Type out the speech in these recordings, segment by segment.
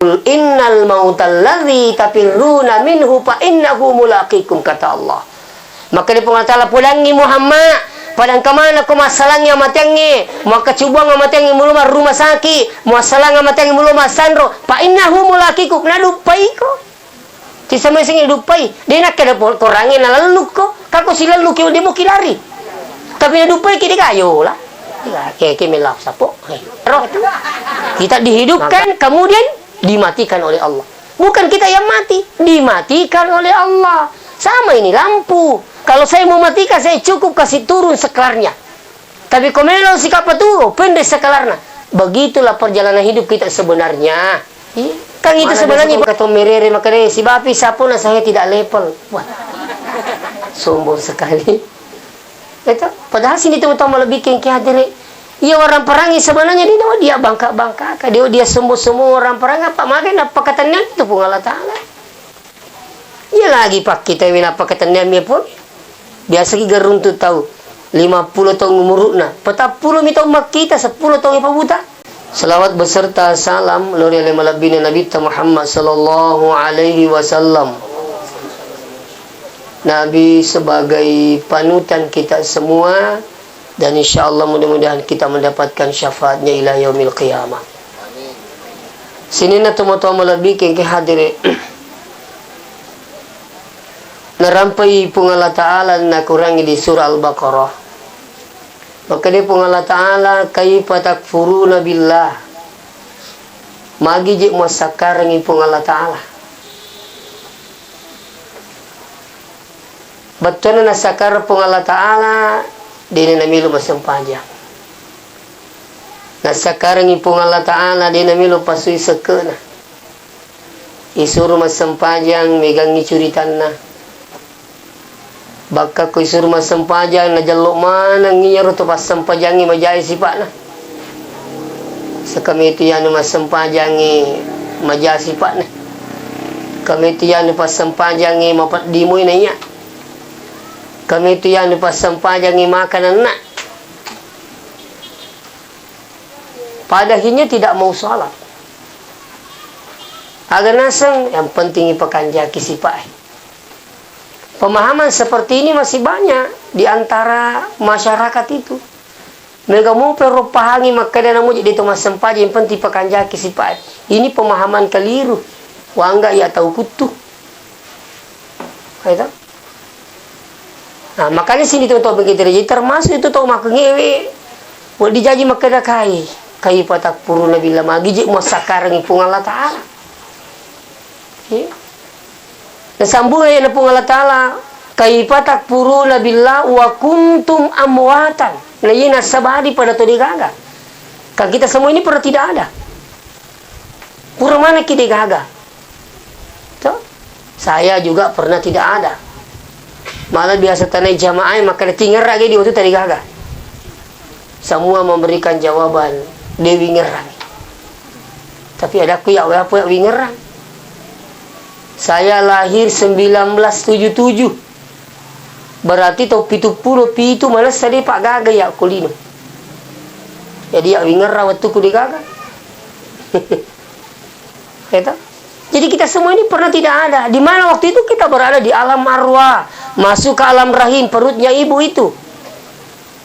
Innal mautal ladzi tafirruna minhu fa innahu mulaqikum, kata Allah. Maka dia Allah Ta'ala pulangi Muhammad, padang kemana kau masalahnya matengi, maka cuba ngamatengi muluma rumah sakit, masalah ngamatengi muluma sandro, fa innahu mulaqikum, na dupai ko. Tisa mesing dupai, dia nak kada korangin na lalu ko, kako sila lu ki dia mo kilari. Tapi na dupai ki dia kayo lah. Kayak melap sapo. Roh itu. Kita dihidupkan kemudian dimatikan oleh Allah. Bukan kita yang mati, dimatikan oleh Allah. Sama ini lampu. Kalau saya mau matikan, saya cukup kasih turun sekelarnya. Tapi kalau sikap itu pendek sekelarnya. Begitulah perjalanan hidup kita sebenarnya. Kan itu sebenarnya kata merere makanya si bapi sapuna saya tidak level. Wah. Sombong sekali. Itu padahal sini teman-teman lebih kengkeh hadirin. Iya orang perangi sebenarnya dia bangka-bangka, dia semua orang perangi apa makanya apa katanya itu pun Allah Ta'ala. Iya lagi pak kita wina apa katanya pun biasa kita runtut tahu 50 tahun umurna, 40 mitau mak kita 10 tahun ipabuta. Selawat beserta salam lori oleh malabina Nabi Muhammad sallallahu alaihi wasallam. Nabi sebagai panutan kita semua. Dan insya Allah mudah-mudahan kita mendapatkan syafaatnya ila yaumil qiyamah. Sini na tumo-tumo lebih ke hadiri. Narampai pung Allah Ta'ala na kurangi di surah Al-Baqarah. Maka dia pung Allah Ta'ala kaifa takfuruna billah. Magi je masakarangi pung Allah Ta'ala. Betul na sakar pung Allah Ta'ala. Dini namilu masampajang. Na sakarang ipong Allah Ta'ala dini namilu pasui sekena. Isuru masampajang megang ngicuritan na. Baka ko isuru masampajang na jaluk mana ngiyaro to pasampajangi majai sipak na. Sa kami itu yan masampajangi majai sipak na. Kami itu yan pasampajangi mapat dimoy na iya. Kami itu yang dipasampajangi makanan nak. Pada akhirnya tidak mau sholat. Agar nasang yang penting ipakanjaki sipai. Pemahaman seperti ini masih banyak di antara masyarakat itu. Mereka mau perlu pahangi maka dia namu jadi itu masampaja yang penting ipakanjaki sipai. Ini pemahaman keliru. Wangga ya tahu kutu. Itu. Nah, makanya sini tuh begitu jadi termasuk itu tuh mak ngewe. Wal dijaji mak kada kai patak puru nabi lama giji mau sakarang ipung Allah Ta'ala. Ya. Dan sambung ya pung Allah Ta'ala kai patak puru nabi wa kuntum amwatan. Nah ini nasabadi pada tuh digaga. Kan kita semua ini pernah tidak ada. Pura mana kita gaga? Tuh. Saya juga pernah tidak ada. Malah biasa tanai jamaah maka tinggal lagi di waktu tadi gagal. Semua memberikan jawaban Dewi ngerang. Tapi ada aku ya apa ya ngerang. Saya lahir 1977. Berarti tau pitu malah tadi Pak Gaga ya kulino. Jadi ya ngerang waktu ku digagal. Kata. Jadi kita semua ini pernah tidak ada. Di mana waktu itu kita berada di alam arwah, masuk ke alam rahim perutnya ibu itu.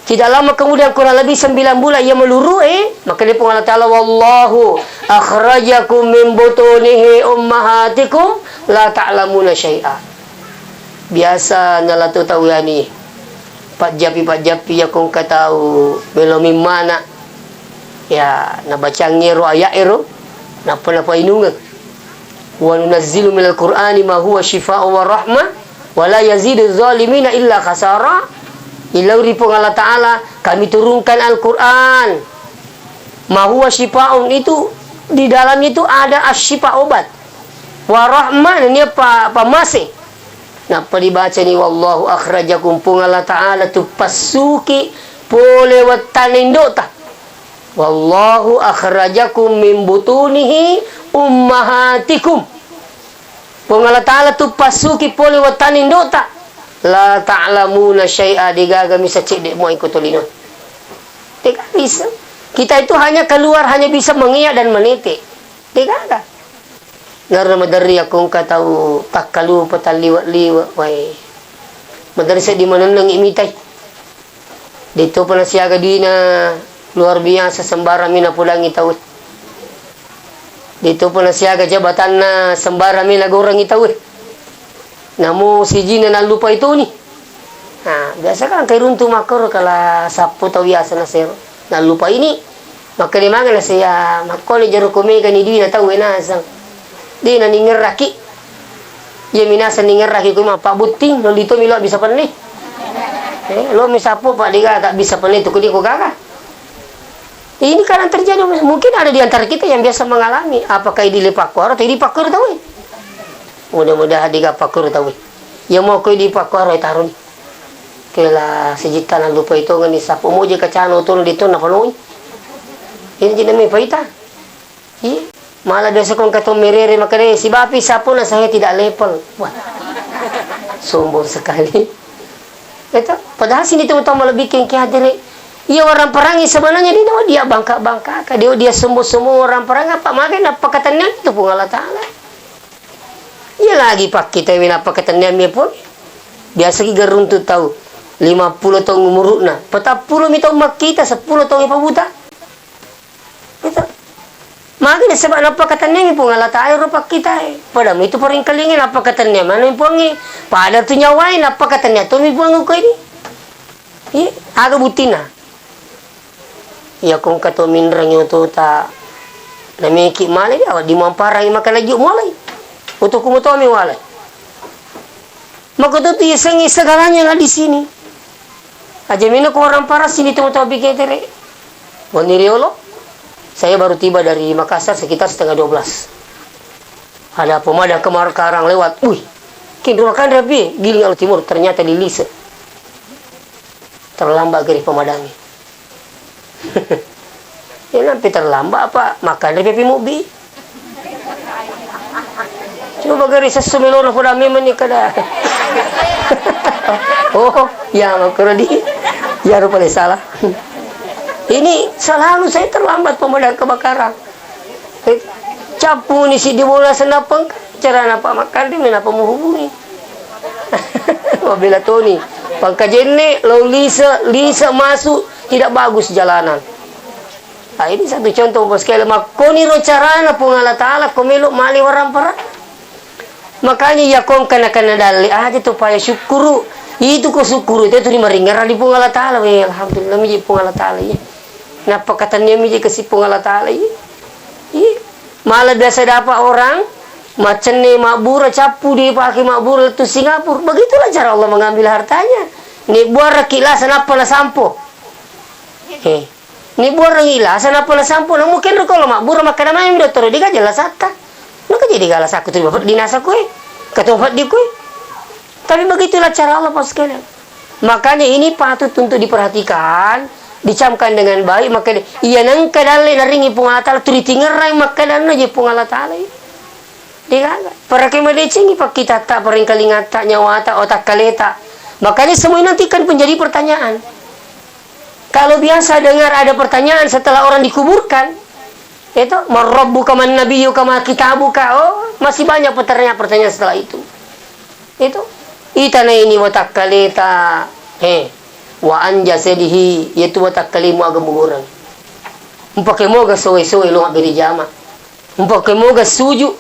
Tidak lama kemudian kurang lebih 9 bulan ia meluru maka dia pun Allah Ta'ala wallahu akhrajakum min butunihi ummahatikum la ta'lamuna syai'a. Biasa nala tu tahu ya ni. Pak japi ya kong katau belum mana. Ya na bacang ngero ayat ero na apa inungan. Wa nunazzilu minal Qur'ani ma huwa shifaa'un wa rahmah wa la yazidu zalimina illa khasara. Illa ripung Allah Ta'ala kami turunkan Al-Qur'an ma huwa shifaa'un itu di dalamnya itu ada asyifa obat wa rahmah ini apa masih. Nah apa dibaca ni wallahu akhrajakum pung Allah Ta'ala tu pasuki pole watanindota wallahu akhrajakum min butunihi ummahatikum. Pung Allah Ta'ala tu pasuki pole watanin dota. La ta'lamuna syai'a digaga bisa cek dek mo ikut tolino. Tidak bisa. Kita itu hanya keluar hanya bisa mengiyak dan menitik. Digaga. Ngarna madari akong kataw takalu pataliwa-liwa way. Madari sa di mananang imitay. Dito pa na siya di na luar biasa sembarami na pulang itaw. Dito pa na siya jabatan na sembarami na gorang itaw. Namu si Gina na lupa itu ni. Biasa kan kay runtu makor kala sapu taw biasa na sir. Na lupa ini. Maka di mga na siya makoni jaro kumega ni di na taw na sang. Di na ningeraki. Ya minasa ningeraki ko mapabuting no dito milo bisa pa ni. Lo misapo pak diga tak bisa pa ni to kudi ko gaga. Ini kan terjadi mungkin ada di antara kita yang biasa mengalami apakah di pakor atau di pakor tahu. Mudah-mudahan diga pakor tahu. Ya mau ko di pakor tarun. Kela sejita na lupa itu ngani sapo mo je kacano to dito na panoy. Ini jadi may paita. Malah biasa kong katong merere makanya si Bapi sapo na saya tidak level. Wah. Sombong sekali. Itu padahal sini tuh malabikin kaya dire. Iya orang perangi sebenarnya dia bangka-bangka. Dia semua orang perang apa makin apa katanya itu pun Allah Taala. Iya lagi pak kita wina apa katanya mi pun. Biasa kita runtut tahu 50 tahun umurna. 40 mi tahun mak kita 10 tahun ipabuta. Itu makin sebab apa katanya mi pun Allah Taala rupa kita. Padahal itu paling kalingin apa katanya mana mi pungi. Pada tu nyawain apa katanya tu mi pungi ko ini. Iya aga butina. Ya kung kato minrang yung to ta namiki malay dia di mamparang makalagyo malay uto kumuto mi walay makuto ti isang segalanya nga di sini aja mino ko orang para sini tumuto bigay tere Boniriolo saya baru tiba dari Makassar sekitar setengah 12 ada pemadam kebakaran lewat kinruakan rapi giling al timur ternyata di Lise terlambat geri pemadamnya. Ya nanti terlambat apa makan dari pipi mobil. Coba gari sesumelono pada memang ni kada. Oh, ya makro di. Ya rupanya salah. Ini selalu saya terlambat pemadam kebakaran. Capu ni si di bola senapang cara napa makan di menapa menghubungi. Wabila Tony, pangkajene lalu Lisa masuk tidak bagus jalanan. Nah, ini satu contoh bos sekali makoni ro carana pun Allah Taala komelo mali warang para. Makanya ya kon kana dali aja tuh paya syukuru. Itu ko syukuru itu ni maringar di pun Allah Taala we alhamdulillah mi pun Allah Taala ya. Napa katanya mi kasih pun Allah Taala ya. Malah biasa dapat orang macam ni makbura capu dia pakai makbura tu Singapura. Begitulah cara Allah mengambil hartanya. Ni buat rakilasan apa lah sampo. Ni buat rakilasan apa lah sampo. Nah mungkin kalau makbura makan nama yang dokter dia jelas atas. Nak jadi galas aku tu bapak dinasa kue. Ketofat di kue. Tapi begitulah cara Allah pas sekalian. Makanya ini patut untuk diperhatikan, dicamkan dengan baik. Makanya iya nang kadale naringi pungatal tu ditinggerai makanan aja pungalat Taala. Dia para kemedecingi pak kita tak paling kalingat tak nyawa tak otak kaleta. Makanya semua nanti kan menjadi pertanyaan. Kalau biasa dengar ada pertanyaan setelah orang dikuburkan, itu marabbuka man nabiyyu kama kitabuka. Oh, masih banyak pertanyaan setelah itu. Itu itana ini otak kaleta. Wa anjasedihi yaitu otak kalimu agam orang. Umpake moga soe-soe lu beri jama. Umpake moga suju.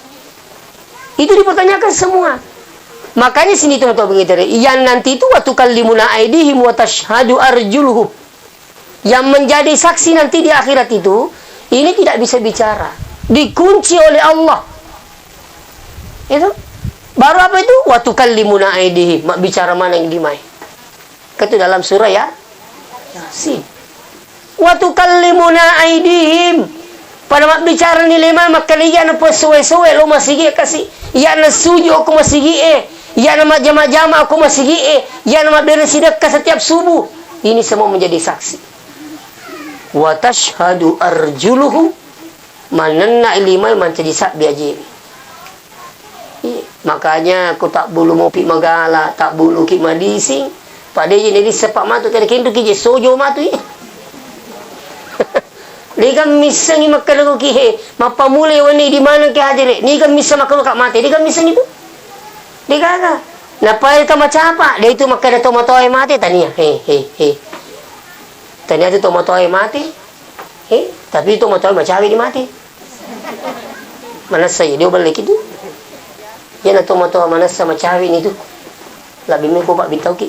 Itu dipertanyakan semua. Makanya sini tuh begitu. Yang nanti itu waktu kalimuna aidihim wa tashhadu arjuluhum. Yang menjadi saksi nanti di akhirat itu, ini tidak bisa bicara. Dikunci oleh Allah. Itu. Baru apa itu? Waktu kalimuna aidihim. Mak bicara mana yang dimai. Itu dalam surah ya. Yasin. Waktu kalimuna aidihim. Pada mak bicara ni lima maka liya apa suwe-suwe lo masih kasih. Ya na suju aku masih ya nama jama-jama aku masih ya nama beres sedekah setiap subuh. Ini semua menjadi saksi. Wa tashhadu arjuluhum mananna ilimai menjadi sak biaji. Makanya aku tak bulu mau pi magala, tak bulu ki madising. Pada jadi sepak matu kada kindu ki sojo matu. Liga misangi makalago kihe, mapamulay wani di mana ki hadire. Liga misa makalo ka mati, liga misangi itu. Liga ka. Napay ta macapa, dia itu makada tomatoy mati tania. He. Tania itu tomatoy mati. Tapi itu tomatoy macawi di mati. Mana saya dia balik itu. Yan na tomatoy manas sa macawi ni itu. Labi mo ko ba bitaw ki.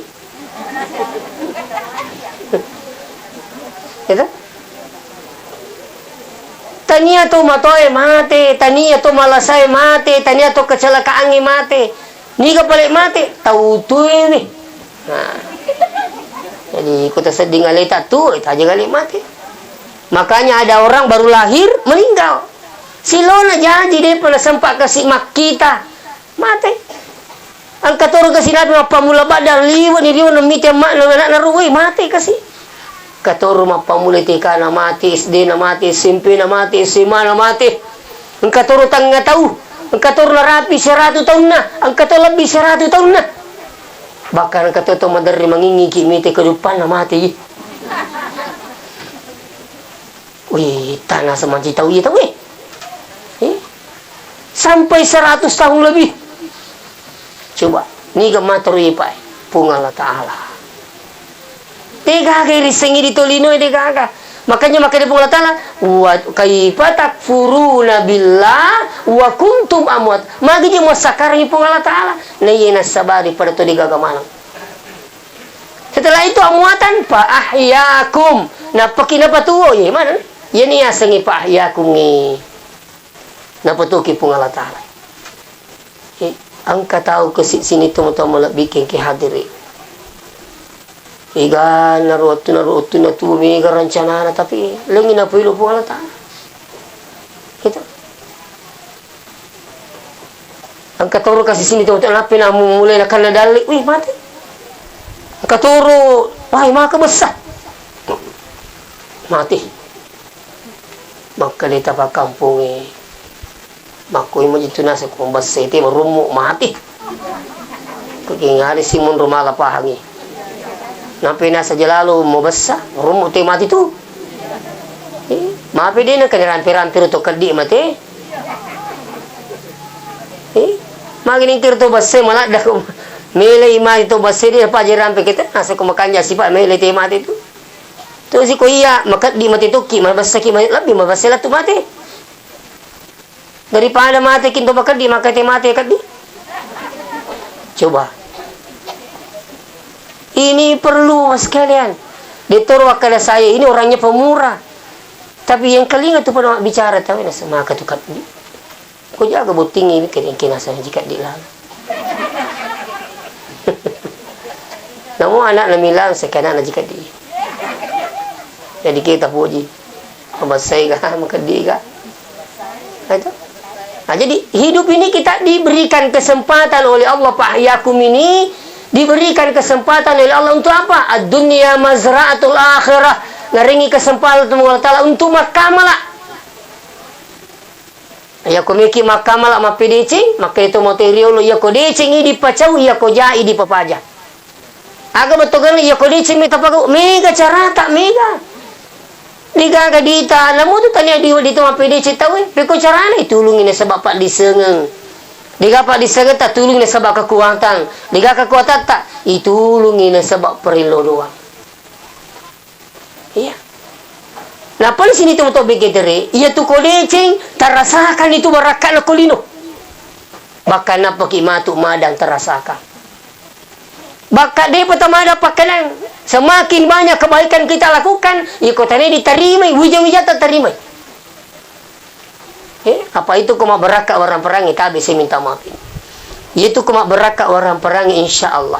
Ito? Tania to matoy mate, tania to malasay mate, tania to kecelakaan mate. Ni ka balik mate, tautuy ni. Nah. Jadi kita sedih ngalita tuh, itu aja kali mati. Makanya ada orang baru lahir meninggal. Silona jadi dia pernah sempat kasih mak kita mati. Angkat orang kasih nabi apa mula badar liwa ni dia namita mak anak naruwi mati kasih. Katoro mapamuli tika na mati, SD na mati, SMP na mati, SMA na mati. Ang katoro tanga tahu, ang katoro na rapi 100 tahun na, ang katoro lebih 100 tahun na. Bahkan ang katoro madari mangingi kimite kedepan na mati. Wih, tanah semanci tahu ya tahu sampai 100 tahun lebih. Coba, ni gamatoro ipai, pungalah ta'ala. Tega kay risengi dito linoy tega ka. Makanya dia pula ta'ala wa kaifa takfuruna billah wa kuntum amwat. Magi mo sakarang po Allah ta'ala na yena sabari pada to digagamanan. Setelah itu amwatan pa ahyakum. Napakinapatuo ye mana? Yan niya sangi pa ahyakum ni. Napatuki po Allah ta'ala. Ang katao kasi sini tumo-tumo bikin ki hadiri. Iga naruto na tumiga rencana na tapi lengin na pilo po alata. Gitu. Ang katoro kasi sini tuh lapin na mulai na kanadali. Wih mati. Ang katoro, wah maka besar. Mati. Magkalita pa kampung Makoy mo dito na sa kumbasete marumo mati. Kagingari simon rumala pahangi. Nampi nasa jalalo mo basa, rumo te mati tu. Maapi din ang kanirampi-rampi to kadi mati. Magining kirto basa malak dah ko. Mele ima itu basa dia pajirampi kita nasa kumakanya sipa mele te mati tu. Tu si ko iya makat di mati tu ki mabasa ki lebih mabasa la tu mati. Daripada mati kinto makat di makate mati kadi. Coba. Ini perlu sekalian. Ditoro kepada saya, ini orangnya pemurah. Tapi yang kali itu pada bicara tahu na sama katukat di. Ko jaga buting ini kinasa jika dilang. Namun anak namilang sekana na jika di. Jadi kita puji. Pabasay ka makadi ka. Itu. Nah, jadi hidup ini kita diberikan kesempatan oleh Allah Pahyakum ini. Diberikan kesempatan oleh Allah untuk apa? Ad-dunya mazra'atul akhirah. Ngaringi kesempatan Allah Ta'ala untuk makamala. Ya kumiki makamala mapidicing, maka itu material ya ko dicing di pacau ya ko jai di papaja. Aga betul kan ya ko dicing mi tapago mega carata mega. Liga ka dita namu tu tanya di tu mapidicing tahu peko carana itulungin sa bapak disengeng. Diga pa disagad ta tulong na sabab kekuatan. Diga kekuatan ta itulungi na sabab perilodoan. Iya. Nah, pala sini tu bigedere, iya tu kodecing tarasakan itu barakan na kolino. Baka na pakimatu madang tarasakan. Baka di patamada pakanan. Semakin banyak kebaikan kita lakukan, ikutane diterima, wija-wijata terima. Apa itu kuma beraka orang perangi tabi saya minta maafin. Itu kuma beraka orang perangi insyaallah.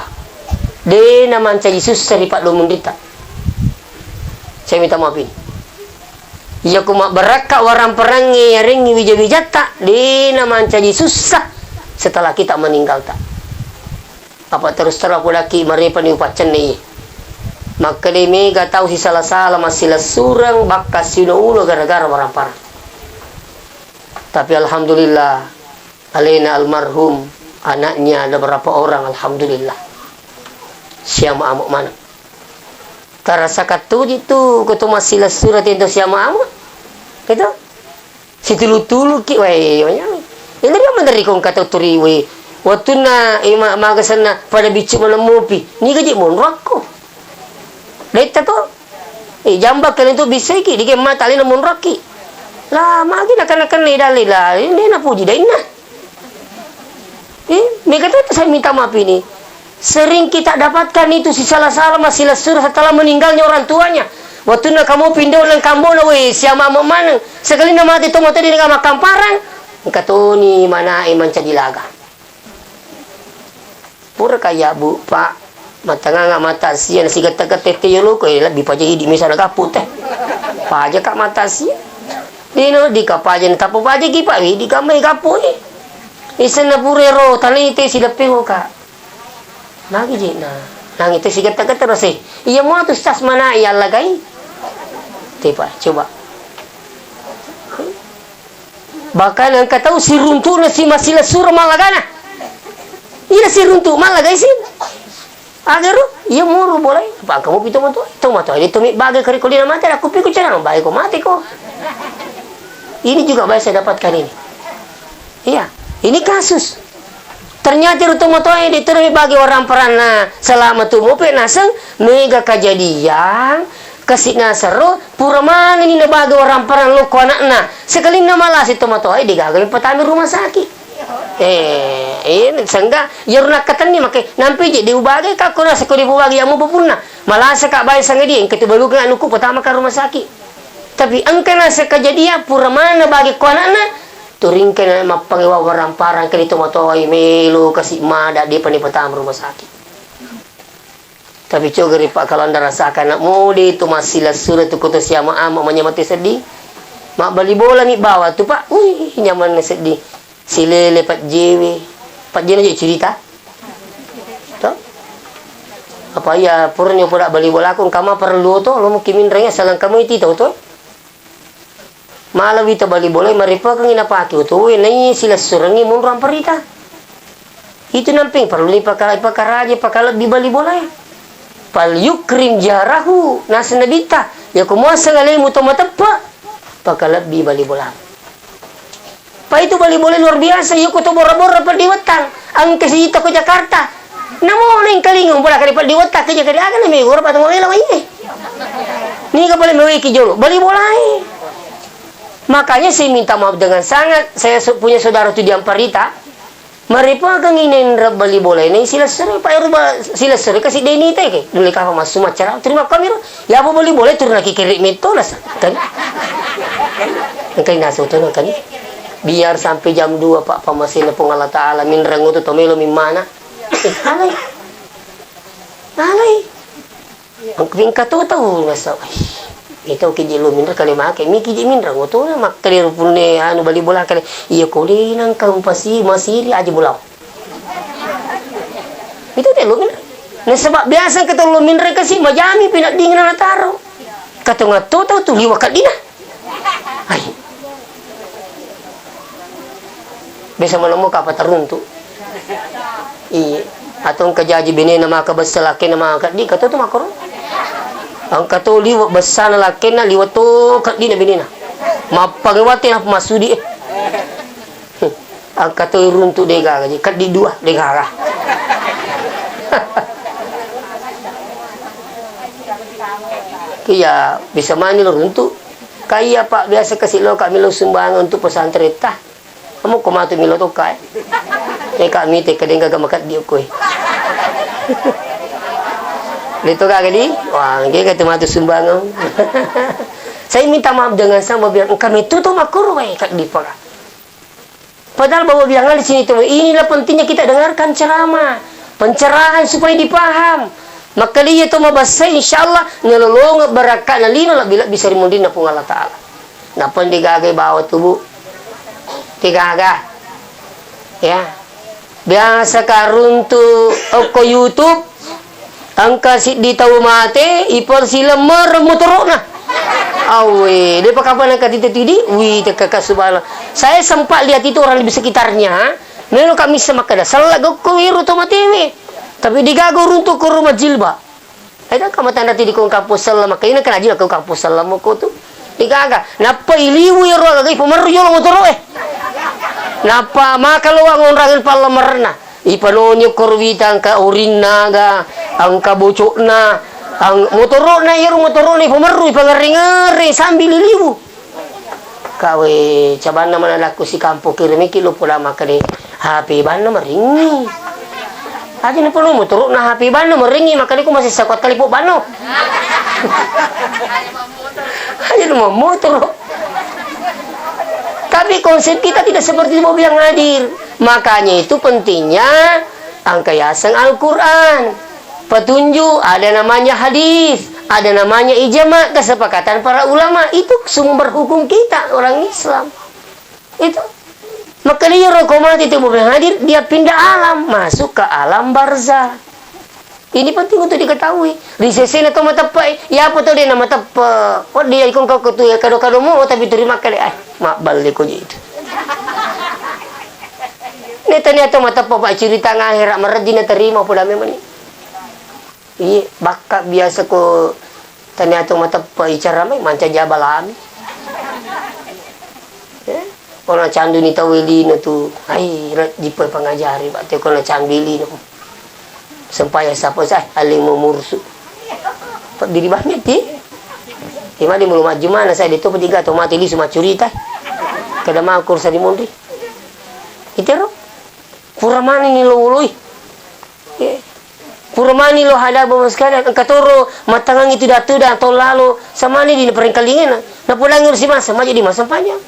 De naman sa Jesus saripat lumundita. Saya minta maafin. Ya kuma beraka orang perangi yaringi wija-wijata de naman sa Jesus setelah kita meninggal tak. Apa terus laki maripan upacan ni. Maka demi gak tahu si salah-salah masih surang bakas ulo gara-gara orang parang. Tapi alhamdulillah Alena almarhum anaknya ada berapa orang alhamdulillah. Siapa amuk mana? Terasa katu itu kutu masih surat itu siapa amuk. Itu situlu-tulu ki wai wanyami. Ini dia mandari kong kata turi wai. Waktu na magasana pada bicu menemupi. Ni gaji monrakko. Deta to. Jambak kalian tu bisa ki di game mata lina monraki. Lah magi nak ni dalila. Ini na puji dah inna. Mereka tu saya minta maaf ini. Sering kita dapatkan itu si salah-salah masih lesur setelah meninggalnya orang tuanya. Waktu na kamu pindah ulang kambo na weh siapa mana. Sekali na mati tu mati di negara makam parang. Kata ni mana iman cadilaga. Pura kaya bu pak. Mata nganga mata sian si kata-kata tete yo ko lebih paja hidi misalnya kaput paja kak mata sian dino di kapaja tapo paja ki pak di kamai kapu isen na purero talite si dapeho ka lagi je na nang itu si kata-kata rase iya mo tu stas mana iya lagay tipa coba bahkan ang kataw si runtu na si masila sur malagana ina si runtu malagay sin agar iya muru boleh pak kamu pito mo to ini tumi bagai kari kulina mati aku pikir jangan bagai ko mati ko ini juga baik saya dapatkan ini iya ini kasus ternyata itu moto ini diterima bagi orang perana selama tu mope naseng mega kejadian kasih nasaro pura mana ini bagi orang perana lo ko anakna sekali nama lah si tomato ini digagalin petani rumah sakit ini sangga yorna katani make nampi je diubage ka kuna sekali bubagi amu bupuna malasa ka bay sanga dia ketu balukan anuku pertama ka rumah sakit tapi angkana sekejadian pura mana bagi konana turingkan mapangewa warang parang kali tomato ay melo kasih mada dia pani pertama rumah sakit tapi cogeri pak kalau anda rasakan nak mudi tu masih lasura tu kota siama ama menyamati sedih mak bali bola ni bawa tu pak nyaman sedih si lele Pak JW aja cerita toh apa ya purnya pura bali bola akong kama perlu to lo mukimin renya salang kamu itu to malah wita bali bola maripa kang inapaki to nai sila surangi mun ram perita itu namping perlu ni pakaraja pakala di bali bola ya pal yukrim jarahu nasnabita ya kumuasa ngalemu to matapa pakala di bali bola pa itu bali boleh luar biasa yuk to bora-bora pa diwatang ang kasita ko Jakarta namo ning kalingong bola kali pa diwatang ke Jakarta aga na may gora pa tong wala ini ni ka boleh mewiki jolo bali bola makanya saya minta maaf dengan sangat saya punya saudara tu di Amparita maripa kang inendra bali bola ini sila sere pa sila sere kasi deni te ke duli ka mas sumacara terima kamera ya apa bali bola turun lagi kiri metolas kan kan naso to kan biar sampai jam 2 Pak pamasin pong Allah Ta'ala min rango to tomelo min mana alay ang kring kato tahu ngasa ito kijilo min kali make mi kiji min rango to na makkalir punne anu bali bola kali iya ko linang kampasi masiri aja bulau itu teh lumin na sebab biasa kata lumin re kasi majami pinak dingin na taro kata ngato tu liwa kadina ay bisa menemukan apa teruntuk iya atau kejaji bini nama kabasa laki nama kadi kata tu makro ang kato liwat besar laki na liwat tu kadi na bini na mapagawati na masudi ang kato runtuk dega kaji kadi dua dega kaya bisa mani runtuk kaya pak biasa kasih lo kami lo sumbangan untuk pesantren tah kamu kumatu milo to kai kami te kadang gaga makat dia koy Lito ka kali wah ngi ka tumatu sumbangan saya minta maaf dengan sama biar kami tutup makuru wae kak dipaka padahal bawa bilang di sini tuh inilah pentingnya kita dengarkan ceramah pencerahan supaya dipaham maka dia tu mabasa insyaallah ngelolong barakat na lino bila bisa dimundin na pung Allah Taala napon digagay bawa tubuh tigaga ya biasa karuntu ko YouTube ang kasi di tahu mate ipor sila motorona awe dia pakapan ang katitidi wi tekakasubala saya sempat lihat itu orang di sekitarnya melo kami semakada salago ko wiru to matewe tapi digago runtu ko rumah jilba ada kamu tanda tidi ko kampus salama kaina kana jila ko kampus salama ko tu Dikaga. Napa iliwu ya roh lagi pemeru yo motor Napa maka luang onrangin pala merna. Ipanonyo korwita angka urinna ga angka bocokna ang motorona yero motorona pemeru ipangering-ngering sambil iliwu. Kawe caban naman alaku si kampo kirimi kilo pula makane HP bana meringi. Aja na puno motor na HP bana meringi makane ko masih sakot kalipo bano. Aja na motor. Tapi konsep kita tidak seperti mobil yang hadir. Makanya itu pentingnya angkayasan Al-Quran. Petunjuk, ada namanya hadis, ada namanya ijma, kesepakatan para ulama. Itu sumber hukum kita, orang Islam. Itu. Maka dia rokomat itu mobil yang hadir, dia pindah alam, masuk ke alam barzah. Ini penting untuk diketahui. Di sisi itu mata pak, ya apa tuh dia nama tepak. Oh dia ikut kau tu ya kado-kado mau tapi terima kali mak balik kau itu. Ini ternyata mata pak cerita ngakhirat meredina terima pada memang ini. Iya bakal biasa ko ternyata mata pak icara mai manca jabal ami. Orang candu ni tawili na tu, ai jipa pengajari pak te kona cambili na. Sampai siapa sah aling memursu. Pak diri banyak ti. Di mana belum maju mana saya itu petiga atau mati li semua curita. Kada mau kursa di mondri. Itu ro. Puramani ni lo ului. Puramani lo hada bawa sekali katoro matangang itu datu dah atau lalu sama ni di peringkalingin. Na pulang ngurus masa maju di masa panjang.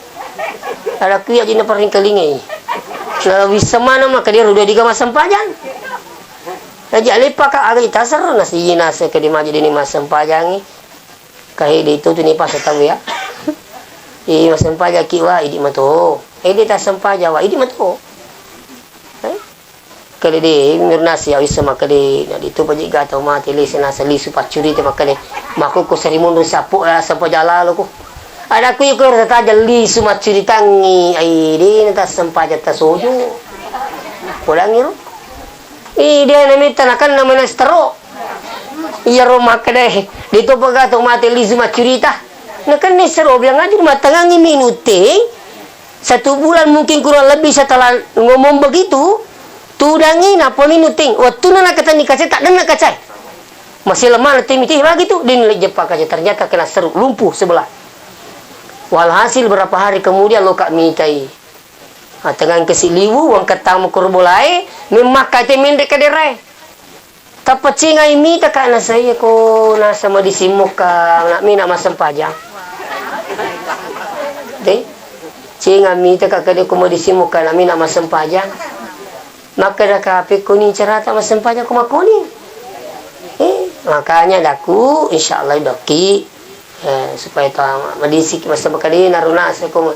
Ada kuya di peringkalingin. Kalau bisa mana maka dia udah diga masa panjang. Raja lepa ka agak itasar na si nasa ke di maji dini masam pajangi kahi di itu ni pas tahu ya i masam pajak kiwa idi mato di tasam pajawa idi mato kali di mirnasi awis sama kali na itu paji gata mati li senasa li supat curi te makale maku ko sari mundu sapu sampai jalalo ko ada ku ko rata jali sumat curi tangi ai di tasam pajak tasojo pulangiru dia namita nakan namanya stro. Iya rumah kedai. Dito pagato mati lizu macurita. Nakan ni stro bilang aja matangangi minute. 1 bulan mungkin kurang lebih setelah ngomong begitu. Tudangi napa minuting. Waktu na kata ni kacai tak dena kacai. Masih lemah nanti miti begitu. Dinilai jepak aja ternyata kena seru lumpuh sebelah. Walhasil berapa hari kemudian lo kak mitai. Dengan kesiliwu wang katamu kurbolai memakai temen dek kaderai tapi cingai mi tak kana saya ko nasa madisimuk ka nak mi nak masam pajang deh cingai mi tak kade ko madisimuk ka nak mi nak masam pajang maka dah kape ko ni cerita masam pajang ko makoni makanya daku insyaallah doki supaya ta madisik masam kali naruna sa ko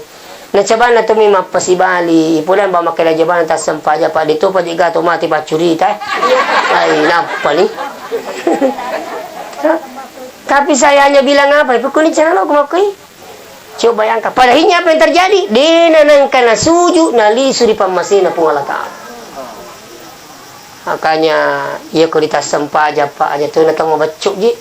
na coba na tumi mapasibali ipulan ba makilajaban ta sampaja pa dito pa diga to mati pa curita ay napali tapi saya hanya bilang apa pekuni cara lo kumakui coba bayangkan pada hinya apa yang terjadi dinanangkan na suju na lisu di pamasina pungalata makanya ya ko dita sampaja pa aja to na kang mabacuk ji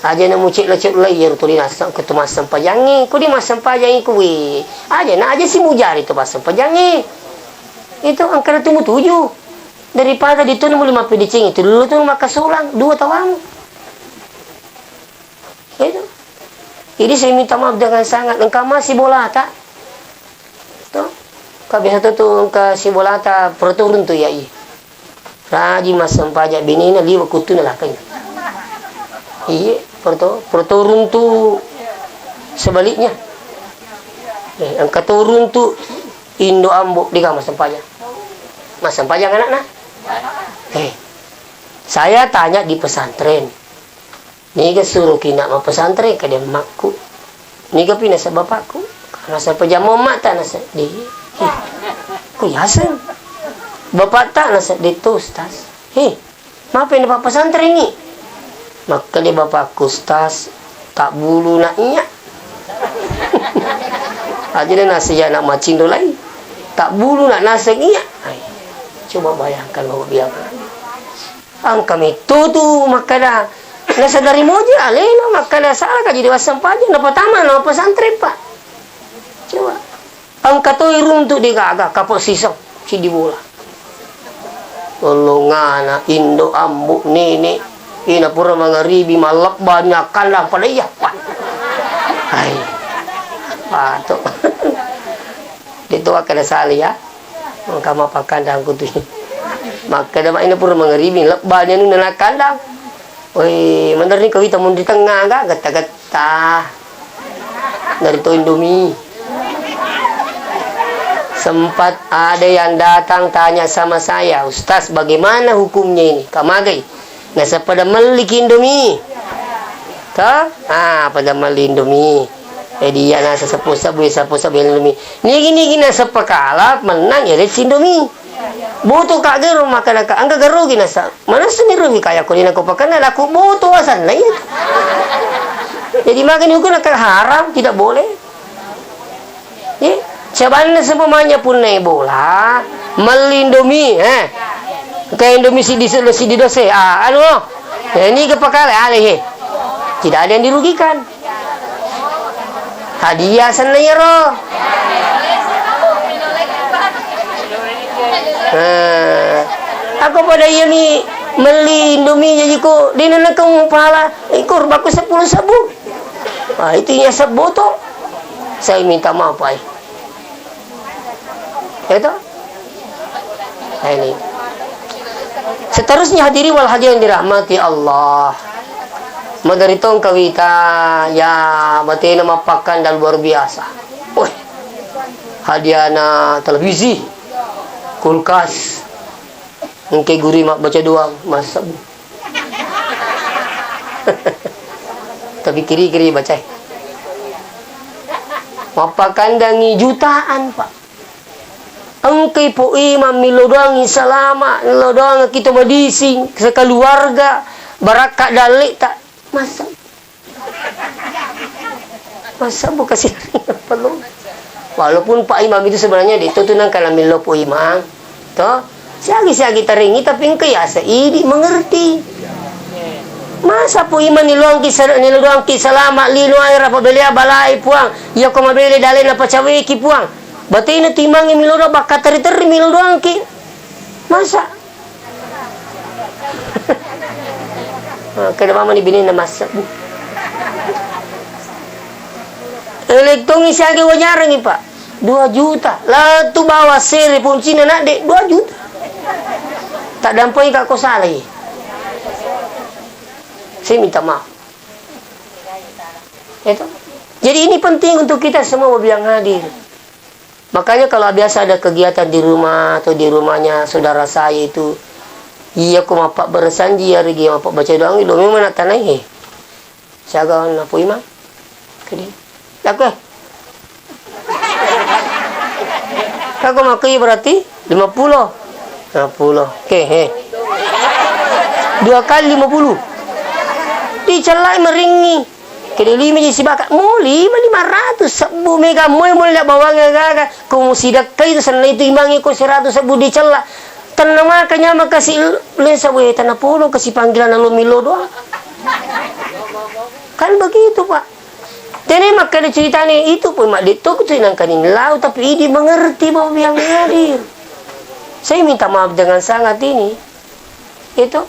aja na mucik lecek layar tuli nasam ketemu masam pajangi ku di masam pajangi kuwi aja na aja si mujari tu masam pajangi itu angkara tumu 7 daripada di tu 5 pedicing itu dulu tu maka sulang 2 tawang itu jadi saya minta maaf dengan sangat engkau masih bola tak tu kabeh tu engkau si bola tak perturun tu ya raji masam pajak bini na liwa kutu na lakanya iya perturun tu sebaliknya yang keturun tu Indo Ambok di kamar masam pajang anak nah saya tanya di pesantren ni ke suruh kina ma pesantren ke dia makku ni ke pindah sa bapakku karena saya pejamo mata nasa di ku yasan bapak tak nasa di tu ustaz maaf ini bapak pesantren ni maka dia bapak kustas tak bulu nak iyak aja dia nasi nak macing tu lain tak bulu nak nasi iyak coba bayangkan bapak biar ang kami tu maka dah Nasa dari moja, alena maka dah salah kaji dewasa paja, napa taman, napa pesantren pak. Coba, angkat tu iruntuk di gagak, kapok sisok, si di bola. Tolongana, Indo ambuk nenek, ina pura mangaribi malak banyak kandang pada iya pak. Hai, patok. Itu akan salah ya, maka apa kandang kutu. Maka dah ina pura mangaribi, lebahnya nu nak kandang. Woi, mandar ni kawita mun di tengah ga gata-gata. Dari to Indomie. Sempat ada yang datang tanya sama saya, Ustaz, bagaimana hukumnya ini? Kamagai. Nasa pada melik Indomie. Ta? Pada melik Indomie. Dia nasa sapu-sapu Indomie. Ni gini nasa pakalap menang ya Indomie. Butuh kak geru makan kak angga geru gina sa mana sendiri rugi kaya ko dina ko pakan laku butuh asan lain. Jadi makan hukum nak haram tidak boleh. Sebenarnya sempamanya pun naik bola melindomi kayak Indomie si di dose ini kepakal alih tidak ada yang dirugikan. Hadiah senero. Aku pada iya ni meli Indomie jadi ko di nana kau pahala ikut baku 10 sabu. Itu nya seboto. Saya minta maaf ai. Itu. Ini. Seterusnya hadiri wal hadirin dirahmati Allah. Madaritong kawita ya batina mapakan dan luar biasa. Hadiahna televisi, kulkas, engke guri mak baca doang masa. Tapi kiri-kiri baca. Mapakan dangi jutaan pak. Engke po imam milodangi salama, milodangi kita badising sekeluarga barakat dalik tak masa. Masa bukan sih perlu. Walaupun Pak Imam itu sebenarnya ditutunan kalau milo po imam, toh siagi taringi tapi engke ya seidi mengerti. Masa po imam niluang ki salama lilo air apa belia balai puang, ya ko mabele dalay na pacawiki puang. Batay na timangi milo do baka tari milo doang ki. Masa? Kada mama ni binin na masa. Elektrongi siagi wajarang pak 2 juta lah tu bawa seri pun Cina nak dek 2 juta tak dampai kak ko salah saya minta maaf itu. Jadi ini penting untuk kita semua yang hadir. Makanya kalau biasa ada kegiatan di rumah atau di rumahnya saudara saya itu iya ko mapak bersanji ya rigi mapak baca doang itu memang nak tanai siaga na po imam kedi aku aku makai berarti 50 oke 2 kali 50 dicelai meringi kedi 5 si bakat mo 500 sebu mega mo nak bawang gaga kung sidak kayo sana itu imbangi ko 100 sebu dicela tanang makanya makasih lensa we tanah pulo kasih panggilan na lumilo doang kan begitu pak. Jadi maka ada ceritanya itu pun mak dituk tu nang kanin lau tapi ini mengerti bahwa yang hadir. Saya minta maaf dengan sangat ini. Itu.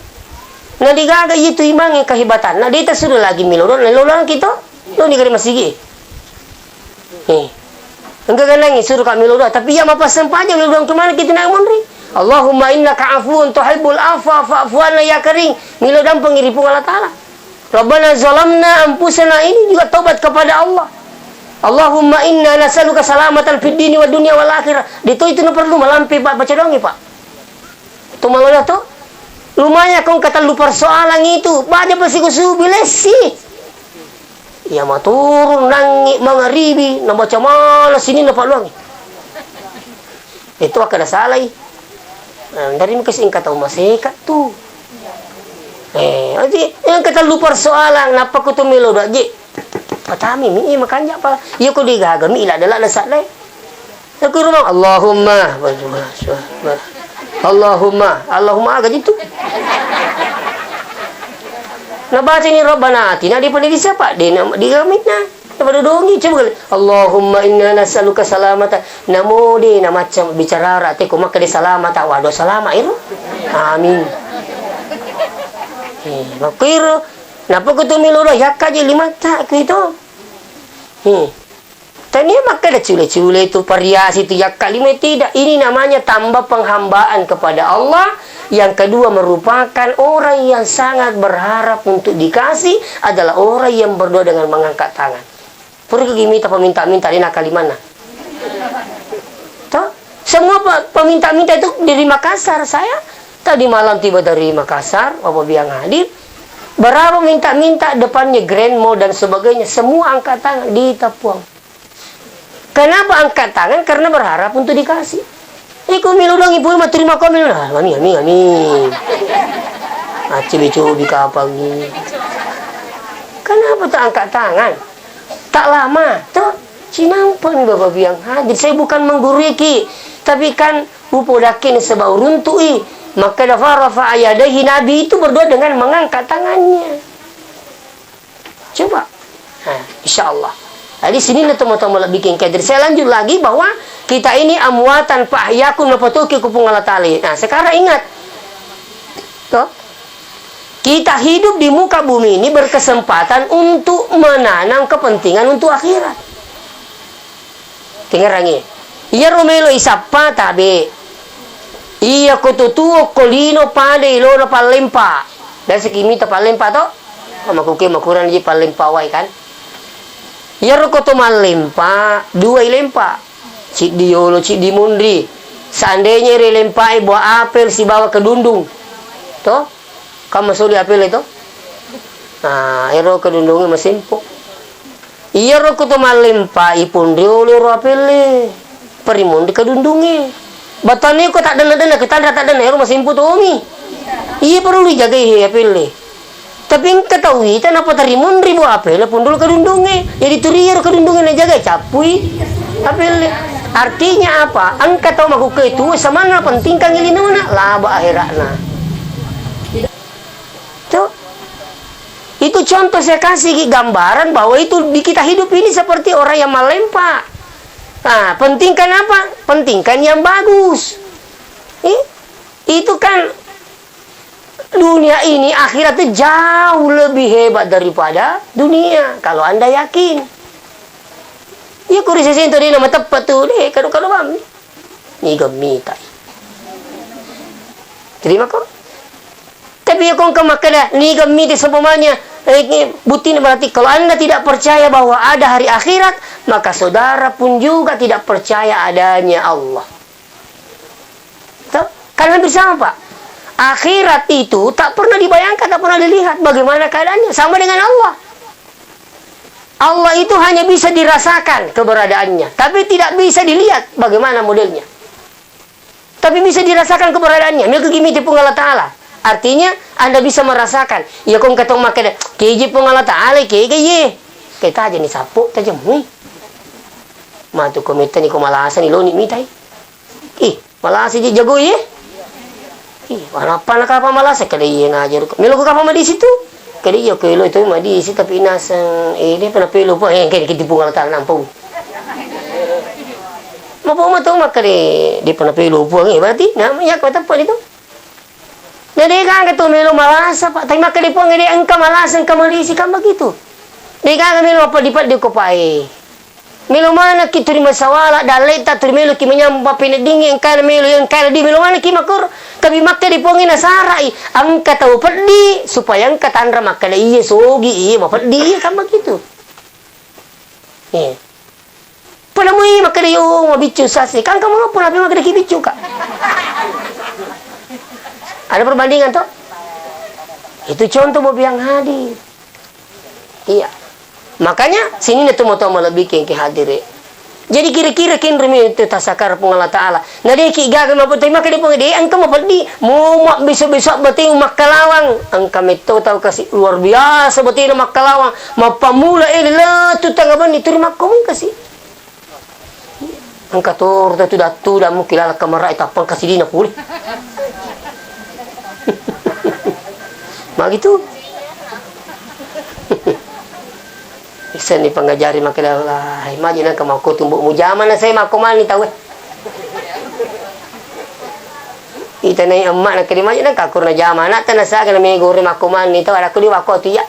Nah digaga itu imangi kehebatan. Nah dia sudah lagi milodon, lololan kita. Lo ni kali masih enggak kan lagi suruh kami milodon tapi ya apa sempanya milodon kemana kita nak mondri. Allahumma innaka afuwun tuhibbul afwa fa'fu anna ya karim. Milodon pengiripu Allah Taala. Rabbana zalamna anfusana ini juga taubat kepada Allah. Allahumma inna nas'aluka salamatan fid dini wad dunya wal akhirah. Itu perlu melampi Pak baca dong Pak. Itu malah tu lumayan kau kata lu persoalan itu. Baca pasti ku bilesi. Ya maturun nangi mangaribi na baca malas ini na paluang. Itu akan salah. Dari kasih kata masih tu. Yang kata lu persoalan napa ku tu milo dak je. Patami mi makanya apa? Ya ku digaga mi ila adalah lesat lai. Aku rumah Allahumma aga gitu. Nabaca ni Rabbana atina di pada siapa? Di gamitna. Pada dongi coba. Allahumma inna nas'aluka salamata. Namo di na macam bicara rate ko maka di salamata wa do salama iro. Amin. Makiro napa ko tumiluro yakka je limata ko itu. Tanya maka ada cule-cule itu variasi itu yakka lima tidak. Ini namanya tambah penghambaan kepada Allah. Yang kedua merupakan orang yang sangat berharap untuk dikasih adalah orang yang berdoa dengan mengangkat tangan. Pergi minta peminta-minta di nakali mana? Toh? Semua peminta-minta itu dari Makassar. Saya tadi malam tiba dari Makassar, Bapak Biang hadir. Berapa minta-minta depannya Grand Mall dan sebagainya, semua angkat tangan di Tapuang. Kenapa angkat tangan? Karena berharap untuk dikasih. Iku milu dong ibu mah terima komil lah. Amin. Cobi kapal ni. Kenapa tak angkat tangan? Tak lama, tuh cinampan Bapak Biang hadir. Saya bukan menggurui ki, tapi kan upo dakin sebau runtui. Maka rafa ayadahi Nabi itu berdoa dengan mengangkat tangannya. Coba, insya-Allah. Jadi sini teman-teman bikin kader. Saya lanjut lagi bahwa kita ini amwatan fahyakun napatuki kupung Allah Ta'ala. Nah, sekarang ingat. Toh? Kita hidup di muka bumi ini berkesempatan untuk menanam kepentingan untuk akhirat. Dengar lagi. Iya romelo isapa tabe. Iya kotutuo kolino pade ilona palempa. Dan sekimita palempa to. Makuke makuran di palempa wai kan. Iya rokoto malempa, dua ilempa. Cik diolo, cik dimundri. Seandainya relempai buah apel si bawa ke dundung. Toh? Kamu masuk di apel itu? Nah, ero ke dundungnya mesimpo. Iya rokoto malempai pun diolo ro apel. Perimundi ke dundungnya. Batane ko tak dana-dana, kita tak dana, ero mesimpo tuh omi. Iya perlu dijaga apel. Tapi yang ketahui, kenapa tarimun ribu apel pun dulu ke dundungnya. Jadi turier ke dundungnya jaga capui apel. Artinya apa? Angka tahu maku ke itu sama na penting kang ilinuna laba akhiratna. Tuh. Itu contoh saya kasih gambaran bahwa itu di kita hidup ini seperti orang yang malempa. Nah, pentingkan apa? Pentingkan yang bagus. Itu kan dunia ini akhirat itu jauh lebih hebat daripada dunia kalau Anda yakin. Ya kurisi itu dia nama tepat tu deh kalau bang ni gemita. Terima kau. Tapi ya kau makan ni gemita semuanya. Butin berarti kalau Anda tidak percaya bahwa ada hari akhirat, maka saudara pun juga tidak percaya adanya Allah. Karena bersama Pak, akhirat itu tak pernah dibayangkan, tak pernah dilihat bagaimana keadaannya, sama dengan Allah. Allah itu hanya bisa dirasakan keberadaannya, tapi tidak bisa dilihat bagaimana modelnya. Tapi bisa dirasakan keberadaannya. Mereka gimiti pun Allah Ta'ala. Artinya Anda bisa merasakan. Ya kong ketong makan keji pun Allah Ta'ala kege. Kita aja nih sapu aja mui. Matu komita ni komalasa ni loni mitai. Malasa je jago ye. Apa nak apa malasa kada ye ngajar. Melo ko apa di situ? Kada ye ko itu madi situ tapi nasang ini pernah pelo po kaya kita pun Allah Ta'ala nampau. Mapo mo to makare di pernah pelo po berarti namanya ko tapo itu. Jadi kan ketu melo malasa Pak, tapi makare po ngede angka malasa angka malisi kan begitu. Di kan melo apa dipat di kopai. Melo mana ki terima sawala daleta terima ki menyamba pinedingi angka melo yang kala di melo mana ki makur tapi makka di pongi nasarai angka tahu perdi supaya angka tandra makka iya sogi iya mau perdi kan begitu. Pada mui makka di yo mau bicu sasi kan kamu pun tapi makka di bicu kak. Ada perbandingan toh? Itu contoh mobil yang hadir. Iya. Makanya sini netu mau lebih ke hadir. Jadi kira-kira kin remi itu tasakar pengalat Ta'ala. Nah dia ki gagal mau terima ke dia angka mau pergi mau besok-besok berarti makalawang angka meto tahu kasih luar biasa berarti makalawang mau pamula tu tanggapan diterima kamu kasih. Angka tur tu dah mungkin lah kamera itu apa kasih dina pulih. Begitu. Seni pengajari makin Allah. Imagine ka mau tumbuk mujaman na saya mako mani tahu. Ita na emak na kini imagine ka kurna jama na tan sa kana me gore mako mani tahu ada ku di wako tu ya.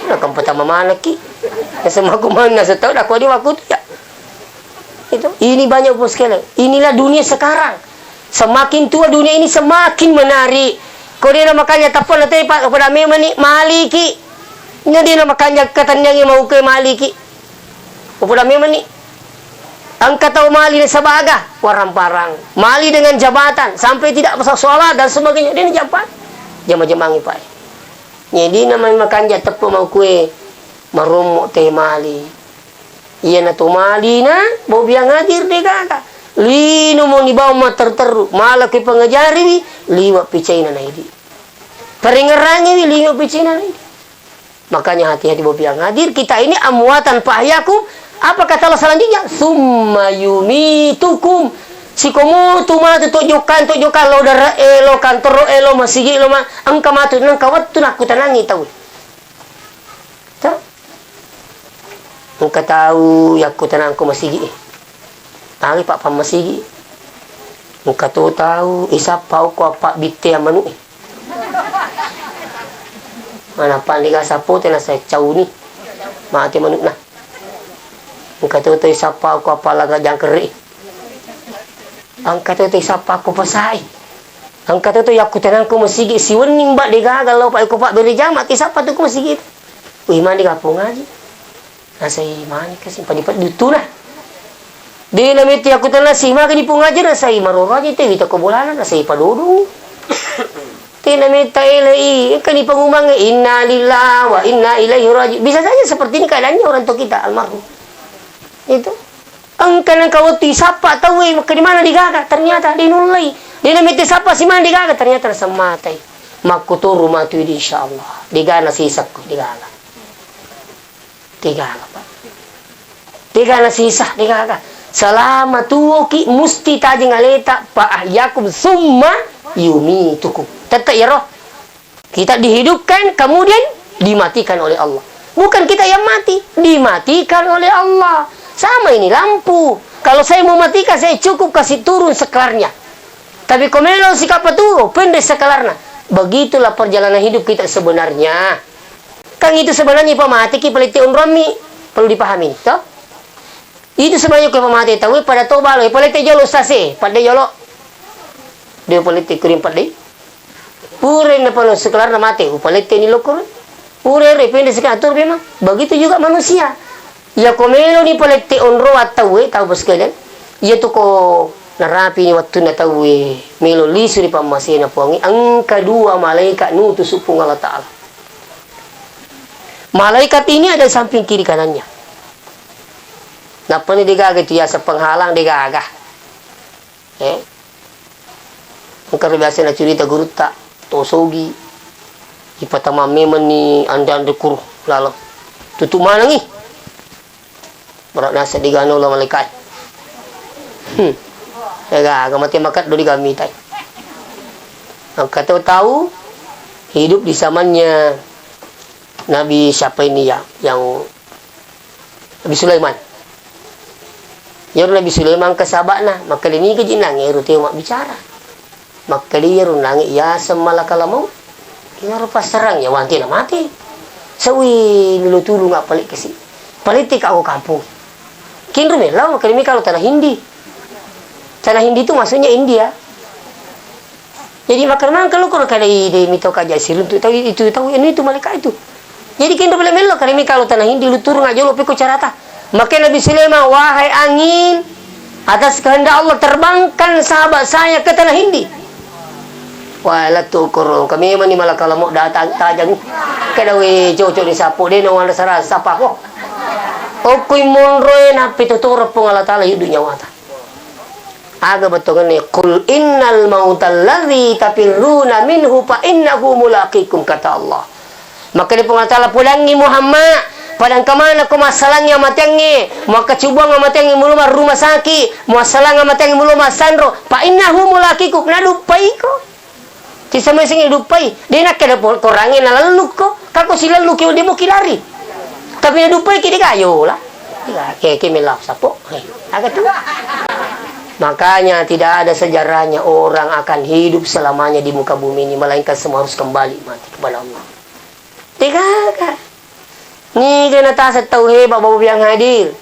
Na kam pertama mana ki. Sa mako mani na sa tahu dak ku di wako tu ya. Itu. Ini banyak bos sekali. Inilah dunia sekarang. Semakin tua dunia ini semakin menarik. Kau dia makanya tapon na tayo pa kepada memang ni maliki. Hindi na makanya katanyang mau ke maliki. Kepada memang ni. Ang kataw mali na sabaga, warang-parang. Mali dengan jabatan, sampai tidak pasal sholat dan sebagainya. Dia ni jabat. Jama-jamangi pa. Hindi naman makanya tapo mau kue marumok teh mali. Iya na to mali na, bau biang hadir deh kata. Lino mo ni bawa ma terteru, malaki pengajari liwat picai na naidi. Peringerangi liwat picai na naidi. Makanya hati-hati bobi yang hadir. Kita ini amwatan fahyakum. Apa kata Allah selanjutnya? Summa yumitukum. Si komo tuma tunjukkan lo darah lo kantor lo masigi lo ma angka matu nang kawat tu nak kutanangi tahu. Tahu? Engkau tahu ya kutanang ko masigi. Tali pak pamasigi. Engkau tahu isa pau ko apa bitte amanu. Mana pandi ka sapo tena sa chau ni mati manuk na angka tu sapa ko apalaga jangkeri angka tu sapa ko pasai angka tu yaku tenang ko masigi siwening ba digagal lo pa ko pa beri jam mati sapa tu ko masigi ui mandi ka po ngaji nasai mani kasi padipat dutu na di namiti aku tenang si maka di po ngaji nasai maroroji te kita ko bolana nasai padodo Tinamita ilai, kan di pengumuman inna lillahi wa inna ilaihi raji'un. Bisa saja seperti ini keadaannya orang tua kita almarhum. Itu. Angka nang kawati sapa tahu maka di mana digaga ternyata dinulai. Dinamita sapa si mana digaga ternyata sematai. Makuturu matu insyaallah. Digana sisaku digaga. Digaga Pak. Digana sisa digaga. Selama tuoki musti tajing aleta pa ahyakum summa yumitukum. Tetap ya roh. Kita dihidupkan kemudian dimatikan oleh Allah. Bukan kita yang mati, dimatikan oleh Allah. Sama ini lampu. Kalau saya mau matikan saya cukup kasih turun sekelarnya. Tapi kalau sikap turun pendek sekelarnya. Begitulah perjalanan hidup kita sebenarnya. Kan itu sebenarnya pemati ki peliti unromi perlu dipahami toh. Itu sebenarnya ke pemati tahu pada toba lo peliti jolo sase pada jolo. Dia peliti kirim pada Pure na pano sekelar na mati, upalete ni lokor. Pure repende sekatur memang. Begitu juga manusia. Ya komelo ni palete onro atawe tahu sekalian. Ya tu ko narapi ni waktu na tawe melo lisu ni pamasi na puangi. Ang kedua malaikat nu tusupung Allah Taala. Malaikat ini ada samping kiri kanannya. Napa ni digaga itu ya penghalang digaga. Angkar biasa na cerita guru tak tosogi ipatama memang ni anda kur lalu tutup mana ni berat nasa digano lah malaikat agak mati makat doli kami tay kata tahu hidup di zamannya Nabi siapa ini ya yang Nabi Sulaiman ya Nabi Sulaiman kesabakna maka ini kejinang ya rutin mak bicara maka dia runang ya semalakala mau ya rupa serang ya wanti na mati sawi nilu tulu ngak palik kesi politik aku kampung kinru melau maka ini kalau tanah Hindi itu maksudnya India jadi makan kalau kau kada ide mito kaja sirun tu tahu itu ini itu malaikat itu jadi kinru melau kalau ini kalau tanah Hindi lu turun aja lu peko carata maka Nabi Sulaiman wahai angin atas kehendak Allah terbangkan sahabat saya ke tanah Hindi. Wah, latu kurung. Kami mani malah kalau mau datang tajam. Kedawi cocok di sapu dia nawang dasar sapa kok. Okui monroe na pitutur pengalat Allah hidupnya wata. Aga betul ni qul innal mautal ladzi tafirruna minhu fa innahu mulaqikum kata Allah. Maka di pengalat Allah pulangi Muhammad padang kemana ko masalahnya matengi maka coba ngamatengi muluma rumah sakit masalah ngamatengi muluma sandro fa innahu mulaqikum nadupai ko. Kisa mesing idupai, dia nak kena korangin na lalu ko. Kako sila luki di mo kilari. Tapi na dupai kini kayo lah. Kayak melap sapo. Agak tu. Makanya tidak ada sejarahnya orang akan hidup selamanya di muka bumi ini, melainkan semua harus kembali mati kepada Allah. Tiga. Ni kena tak tahu hebat bapak yang hadir.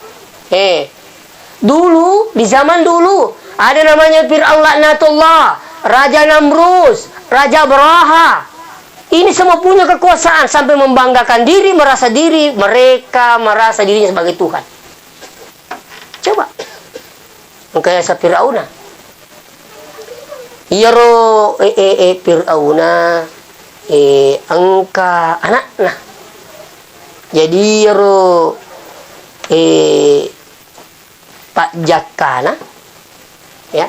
Dulu, di zaman dulu, ada namanya Fir'aun laknatullah, Raja Namrus, Raja Braha. Ini semua punya kekuasaan sampai membanggakan diri, mereka merasa dirinya sebagai Tuhan. Coba. Kayak sa Fir'auna. Iyaro Fir'auna angka anakna. Jadi iyaro Pak Jakana, ya.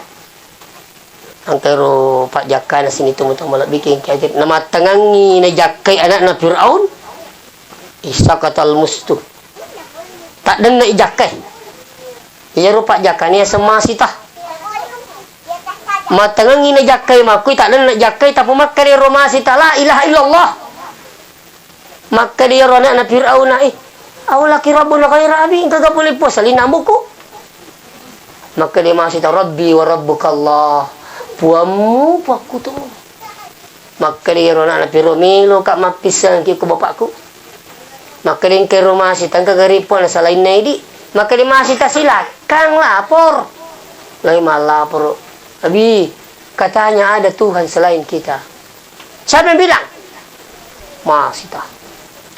Antara Pak Jakana sini temu malah bikin kayak nama tengangi na jakai anak na Fir'aun. Isakatal mustu. Tak den na ijakai. Ya Pak Jakana ya semasitah. Matengangi na jakai makui tak den na jakai tapi maka dia romasita la ilaha illallah. Maka dia rona na Fir'aun na awlaki rabbuna khaira abi kagak boleh puasa linamuku. Maka dia masih tahu Rabbi wa rabbukallah. Puamu pakku tu. Maka dia rona na piromilo kak mapisan ki ku bapakku. Maka dia ke rumah si tangka garipon selain naidi. Maka dia masih tak silakan lapor. Lai malah lapor. Abi, katanya ada Tuhan selain kita. Siapa yang bilang? Masih tak.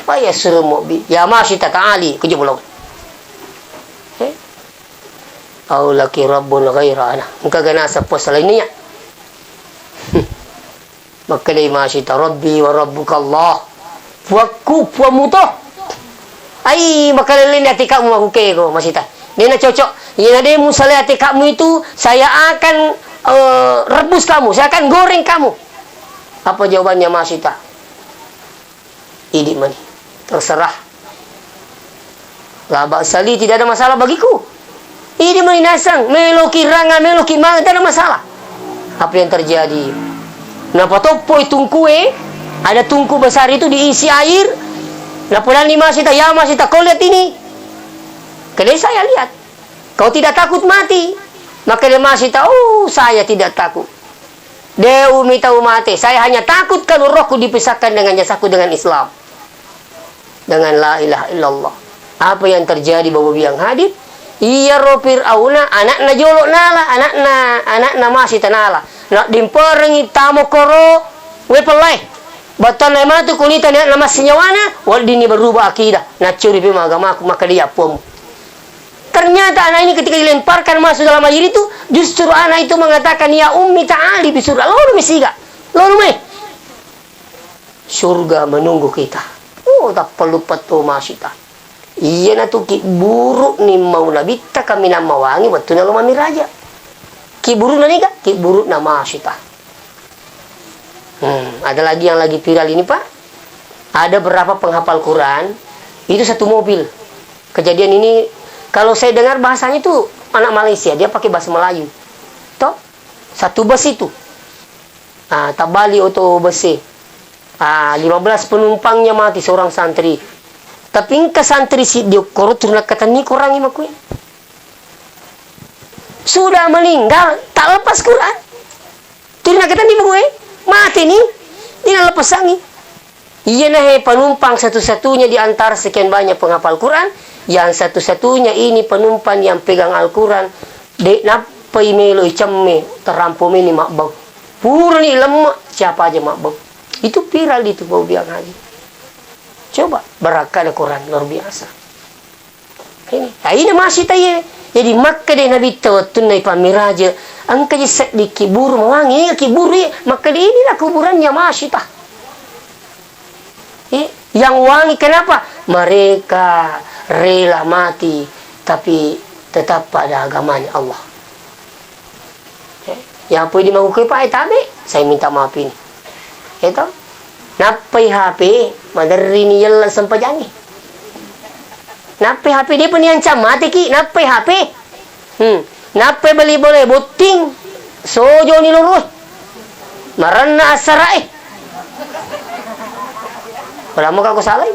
Payah suruh mobi. Ya masih tak ali kerja belum. Aulaki rabbun ghairana. Muka ganasa po selain niya. Maka dia masih tak Rabbi wa rabbukallah. Puakku puamu to. Ai maka lelin hati kamu aku kego masih tak. Dia nak cocok. Yang ada musalah hati kamu itu saya akan rebus kamu, saya akan goreng kamu. Apa jawabannya masih tak? Ini mani. Terserah. Labak sali tidak ada masalah bagiku. Ini mani nasang, meloki ranga, meloki manga, tidak ada masalah. Apa yang terjadi? Napa topoi tungkue, ada tungku besar itu diisi air. Laporan lima sita, ya masih tak kau lihat ini. Kedai saya lihat. Kau tidak takut mati. Maka dia masih tahu, saya tidak takut. Dia tahu mati. Saya hanya takut kalau rohku dipisahkan dengan jasaku dengan Islam. Dengan la ilaha illallah. Apa yang terjadi bapak yang hadir? Iya roh Fir'auna, anak na jolok nala, anak na masih tanala. Nak dimperengi tamu koro, wepelai. Batan na matu kulita na nama senyawana, wal dini berubah akidah. Nak curi pima agama aku, maka dia pom. Ternyata anak ini ketika dilemparkan masuk dalam air itu, justru anak itu mengatakan, ya ummi ta'ali bisurga. Lalu misiga. Lalu me. Surga menunggu kita. Oh, tak perlu patuh masita. Iya na tu ki buruk ni mau nabita kami na mawangi waktu na lumami raja. Ki buruk na niga, ki buruk na masita. Ada lagi yang lagi viral ini Pak. Ada berapa penghafal Quran, itu satu mobil. Kejadian ini kalau saya dengar bahasanya itu anak Malaysia, dia pakai bahasa Melayu. Toh, satu bus itu. Tabali auto bus. 15 penumpangnya mati seorang santri. Tapi ke santri si dia korot turun kata ni kurang ima kuih. Sudah meninggal, tak lepas Quran. Turun kata ni kuih, mati ni. Dia lepas sangi. Iya nah penumpang satu-satunya di antara sekian banyak penghafal Quran. Yang satu-satunya ini penumpang yang pegang Al-Quran. Dek napai melo icemme terampung ini makbau. Pura ni lemak siapa aja makbau. Itu viral itu bau biang haji. Coba berakal Quran luar biasa. Ini masih taye. Jadi maka dia Nabi tunai pamiraja. Angka je di kibur mewangi kibur maka di inilah kuburannya masih tah. Yang wangi kenapa? Mereka rela mati tapi tetap pada agamanya Allah. Yang apa dimangkui Pak tabe, saya minta maaf ini. Itu napai HP madari ni yalla sampajani. Napai HP dia pun diancam mati ki, napai HP. Napai beli boleh boting. Sojo ni lurus. Marana asarai. Kalau mau aku salah.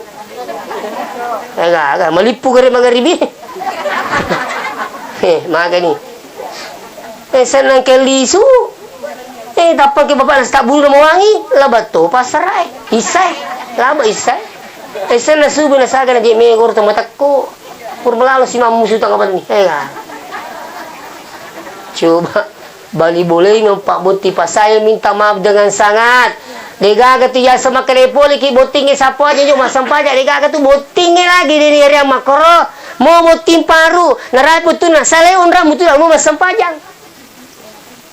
Agak melipu kare magharibi. Maka ni. Senang kelisu. Dapat ke bapak nak bulu nama wangi, labat tu pasar isai, laba isai. Senang subuh nak saga nak jemeh kor tu mataku. Pur melalu si mamu suta kapan ni. Coba bali boleh mempak boti pas saya minta maaf dengan sangat. Dega kata ya sama kelepol ki boting ke siapa aja jo masam pajak dega kata boting lagi di area makro mau boting paru narai putu na sale undra mutu mau masam pajak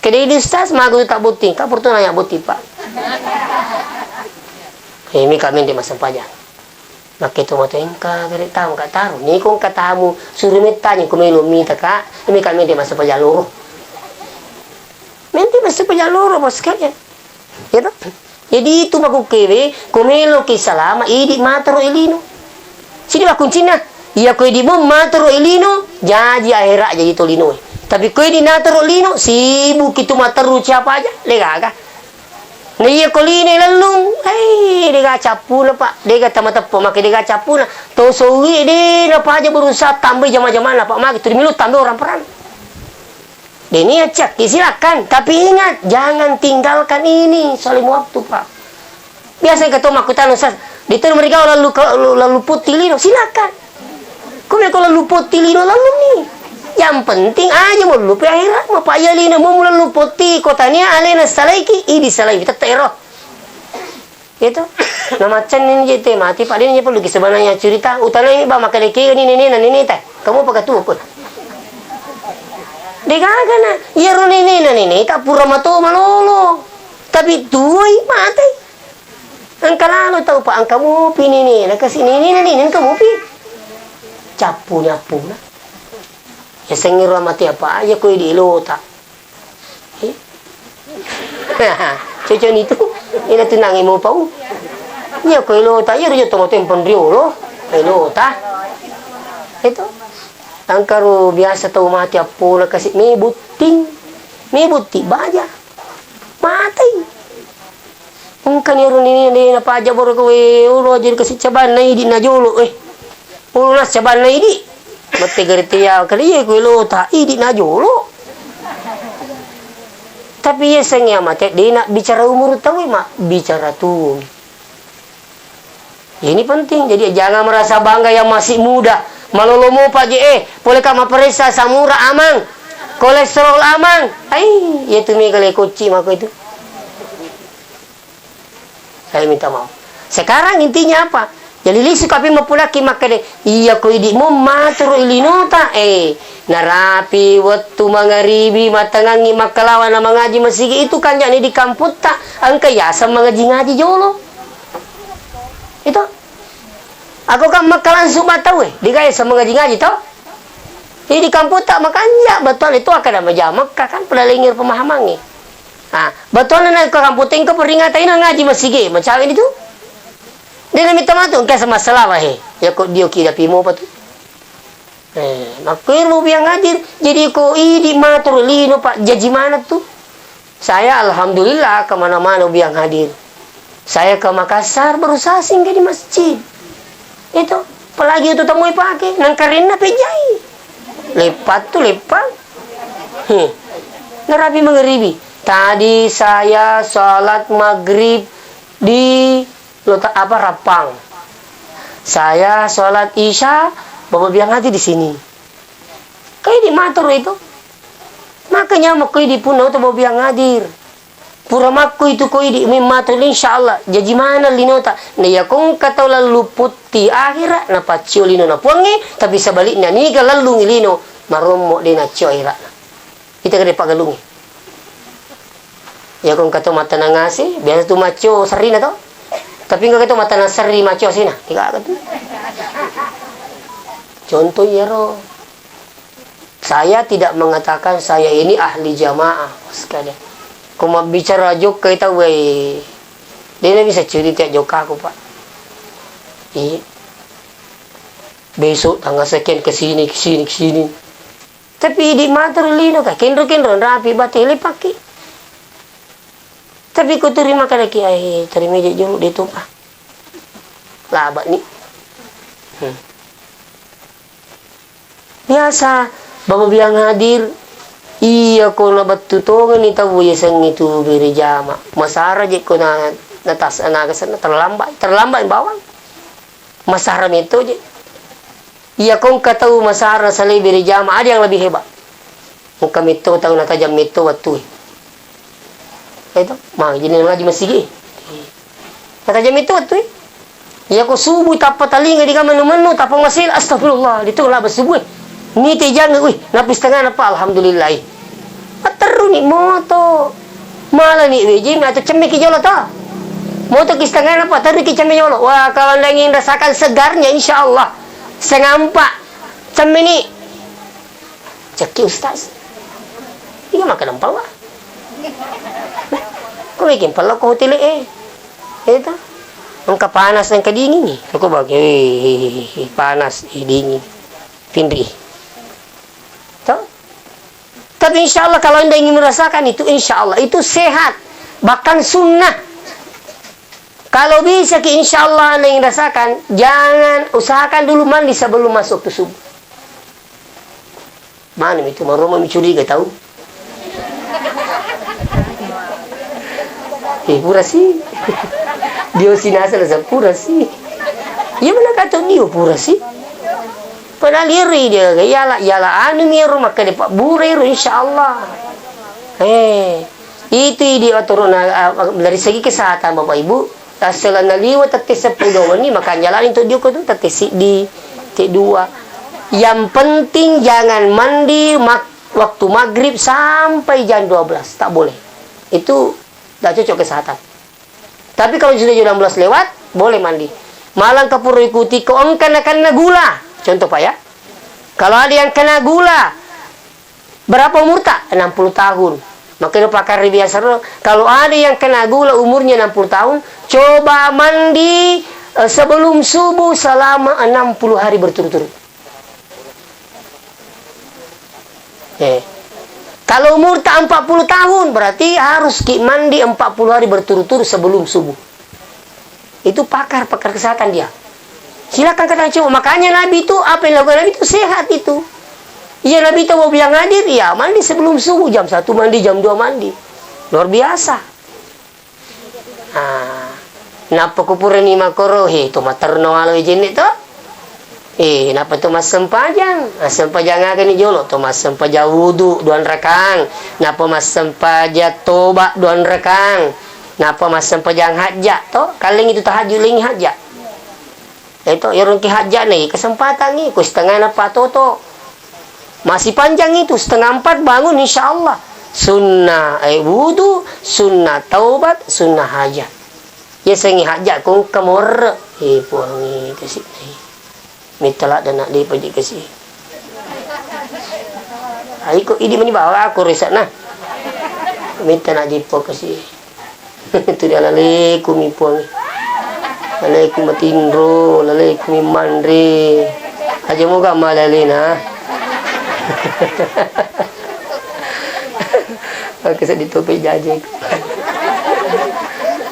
kedai di ustaz magu tak boting ka porto nanya boting pak ini kami di masam pajak maka itu mata engka kare tahu ka taru ni kong katamu suruh mitanya kumelo mita ka ini kami di masam pajak loro menti masam pajak loro bos kalian ya tak. Jadi itu baku kewe, komelo ke salama, idi matro elino. Sini bakun Cina, iya kau di bom matro elino, jadi akhirat jadi tolino. Tapi kau di natro elino, sibuk itu matro siapa aja, lega. Nah iya kau ini lalu, lega capuna pak, lega tamat-tamat, makai lega capuna. Tosoi deh, apa aja berusaha tambah jama-jama lah pak, mak itu dimilu tambah orang peran. Ini acak, silakan. Tapi ingat, jangan tinggalkan ini. Saling waktu, Pak. Biasa ketua makutan Ustaz. Dito mereka lalu putih lino, silakan. Kalau lalu putih lino lalu nih. Yang penting aja mau lupa akhirat, mau payah lino, mau lalu putih kotanya alena salaiki, ini salaiki tetap eroh. Itu. Nama macam ini jadi mati. Pak dia perlu sebenarnya cerita. Utana ini bawa makan leki ini teh. Kamu pakai tuh pun. Dekaga na, yaro nini tak pura mato malolo. Tapi tuoi mati. Angka lalu tahu pak, angka mupi nini, nak kasih nini angka mupi. Capu nyapu na. Ya sengir mati apa aja kau di lota. Cocok itu, ini tenang mau pau. Ya kau lota, ya rujuk tomo tempon riolo, lota. Itu. Angkaru biasa tahu mati apa kasih mebuting baja mati mungkin irun ini apa aja baru kowe ulo jadi kasih caban na idi na jolo ulo nas caban na idi mati gerti ya kali ya kowe lo ta idi na jolo tapi ya sengnya mati dia nak bicara umur tahu mak bicara tuh ini penting jadi jangan merasa bangga yang masih muda. Malolomo pak boleh kama periksa samura amang, kolesterol amang, ya tu kali koci maka itu. Saya minta maaf. Sekarang intinya apa? Jadi lisu kapi mapulaki maka deh, iya kau di mo matro ilinota, narapi waktu mangaribi matangangi makalawan na mengaji masigi itu kan jadi di kamput tak, angka ya sama ngaji jolo, itu. Aku kan makalan sumat tahu digaya sama ngaji tau. Jadi di kampung tak makanya betul itu akan ada jamak kan pada lingir pemahaman betul nak ke kampung tinggal peringatan ini ngaji masih ge macam itu. Dia minta matu ke sama salah ya kok dia kira pimo apa tu. Makir mau biang ngaji jadi kok idi matur lino pak jaji mana tu. Saya alhamdulillah kemana-mana biang hadir. Saya ke Makassar berusaha singgah di masjid. Itu apalagi itu temui pakai nangkarin apa jai lepat ngerapi menggeribi tadi saya sholat maghrib di Rapang saya sholat isya bapak biang hati di sini kayak di matur itu makanya makanya di pulau itu bapak biang hadir pura makku itu koi di mimatul insyaallah jadi mana linota na ya kong kataw lalu putih akhirat na pacio lino na puangi tapi sebaliknya ni galalung lino maromo di na cio akhirat kita kena pagalungi ya kong kataw mata na ngasi biasa tu macio seri na to tapi enggak kataw mata na seri macio sina tiga kataw contoh ya ro saya tidak mengatakan saya ini ahli jamaah sekalian. Kau bicara jok kita weh, dia bisa cerita jok aku pak. Besok tanggal sekian kesini. Tapi di mater lino kah, kendro rapi batai paki. Tapi kau terima kada terima je julu dia tu pak. Labak ni. Biasa, bapak bilang hadir. Iya ko na batutungan ita buya sang itu beri jama. Masara je ko na natas anagasan na terlambat bawang. Masara itu je. Iya kong katahu masara sa beri jama ada yang lebih hebat. Muka mito tahu nata jam mito waktu. Itu, mah jadi ngaji masih. Nata jam itu waktu. Ya ko subuh tapa talinga di kamanu-manu tapang masil astagfirullah ditulah bersubuh. Ni tejang ui napis tengah apa alhamdulillah. Ateru ni moto. Malah ni weji atau cemik jolo ta. Moto kis tengah apa tarik cemik jolo. Wah kalau anda ingin rasakan segarnya insyaallah. Sengampak cemik ni. Ceki ustaz. Iya makan empal lah. Kau bikin pala ko hotel itu. Angka panas dan kedingin nih. Aku bagi panas, dingin, pindri. Tahu? Tapi insya Allah kalau anda ingin merasakan itu, insya Allah itu sehat, bahkan sunnah. Kalau bisa insya Allah anda ingin rasakan, jangan usahakan dulu mandi sebelum masuk ke subuh. Mana itu maroma mencuriga tahu? Pura sih. Dia sinasa lah pura sih. Ya mana kata dia pura sih. Padahal iri dia. Yalah anu miru maka dia pak buriru insyaallah. Itu dia turun dari segi kesehatan Bapak Ibu. Setelah naliwa tetes 10 ni maka jalan itu dia tu tetes di T2. Yang penting jangan mandi waktu maghrib sampai jam 12. Tak boleh. Itu tak cocok kesehatan. Tapi kalau sudah jam 16 lewat, boleh mandi. Malang kapuru ikuti kau kena gula. Contoh Pak ya. Kalau ada yang kena gula, berapa umur tak? 60 tahun. Makanya pakar biasa. Kalau ada yang kena gula umurnya 60 tahun, coba mandi sebelum subuh selama 60 hari berturut-turut. Kalau umur tak 40 tahun, berarti harus mandi 40 hari berturut-turut sebelum subuh. Itu pakar kesehatan dia. Silakan kata coba. Makanya Nabi itu, apa yang dilakukan Nabi itu sehat itu. Iya Nabi itu mau bilang hadir, ya mandi sebelum subuh. Jam 1 mandi, jam 2 mandi. Luar biasa. Napa kupuran ni makorohi, itu materno alo jenis tu. Napa tu mas sempajang? Sempajang akan ni jolo. Tu mas sempaja wudu 2 rekang. Napa mas sempaja toba 2 rekang. Napa mas sempajang hajat tu? Kaling itu tahajud ling hajat. Itu yang ki hajat ni kesempatan ni. Ku setengah napa toto. Masih panjang itu 3:30 bangun insyaallah. Sunnah wudu, sunnah taubat, sunnah hajat. Ya sengi hajat kung kamor. Puang ni kasih ni. Minta dan nak dipergi ke sini. Ikut ini meni bawa aku resak nah. Minta nak dipo ke sini. Itu dia laleku mi puang. Laleku matindro, laleku mi mandri. Aja moga malalina. Pakai sedih topi jaje.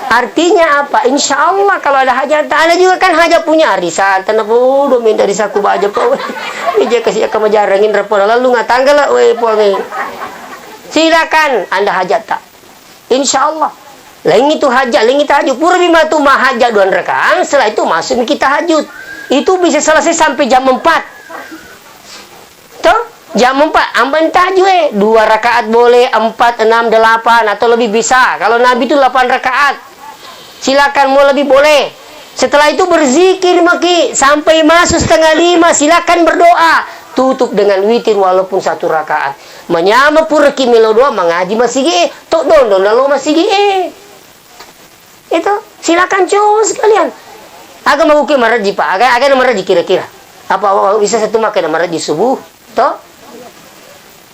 Artinya apa? Insya Allah kalau ada hajat, ada juga kan hajat punya arisan. Tanah bodoh minta disaku baca pak. Dia kasih akan menjarangin rapor lalu nggak tanggal lah, puangi. Silakan anda hajat tak? Insya Allah. Lain itu hajat, lain itu hajat. Pura bima tu mah hajat 2 rakaat. Setelah itu masuk kita hajut. Itu bisa selesai sampai jam 4. Tuh? Jam 4, amban tahajud 2 rakaat boleh, 4, 6, 8 atau lebih bisa. Kalau Nabi itu 8 rakaat. Silakan mau lebih boleh. Setelah itu berzikir maki sampai masuk 4:30 silakan berdoa. Tutup dengan witir walaupun 1 rakaat. Menyama pura kimelo doa mengaji masih tok don lalu masih Itu silakan coba sekalian. Agak mau ke maraji Pak. Agak maraji kira-kira. Apa bisa satu makan maraji subuh? Toh?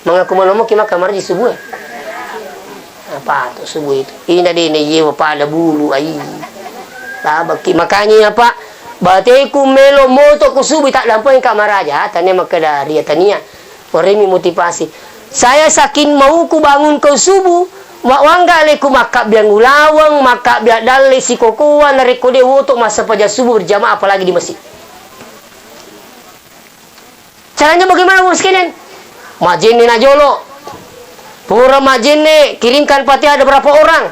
Mengaku menomok kima kamar di subuh. Apa tuh subuh itu? Ini tadi ini apa ada bulu ai. Baki makanya apa? Bateku melo moto ku subuh tak lampaui kamar aja. Tanya makadari tania. Oremi motivasi. Saya saking mau ku bangun ke subuh. Wangga leku makak biang ulawang, makak biak dalai si kokoan dari kode woto masa pada subuh berjamaah apalagi di masjid. Caranya bagaimana miskinin? Majin ni najolo. Pura majin ni kirimkan Fatihah ada berapa orang?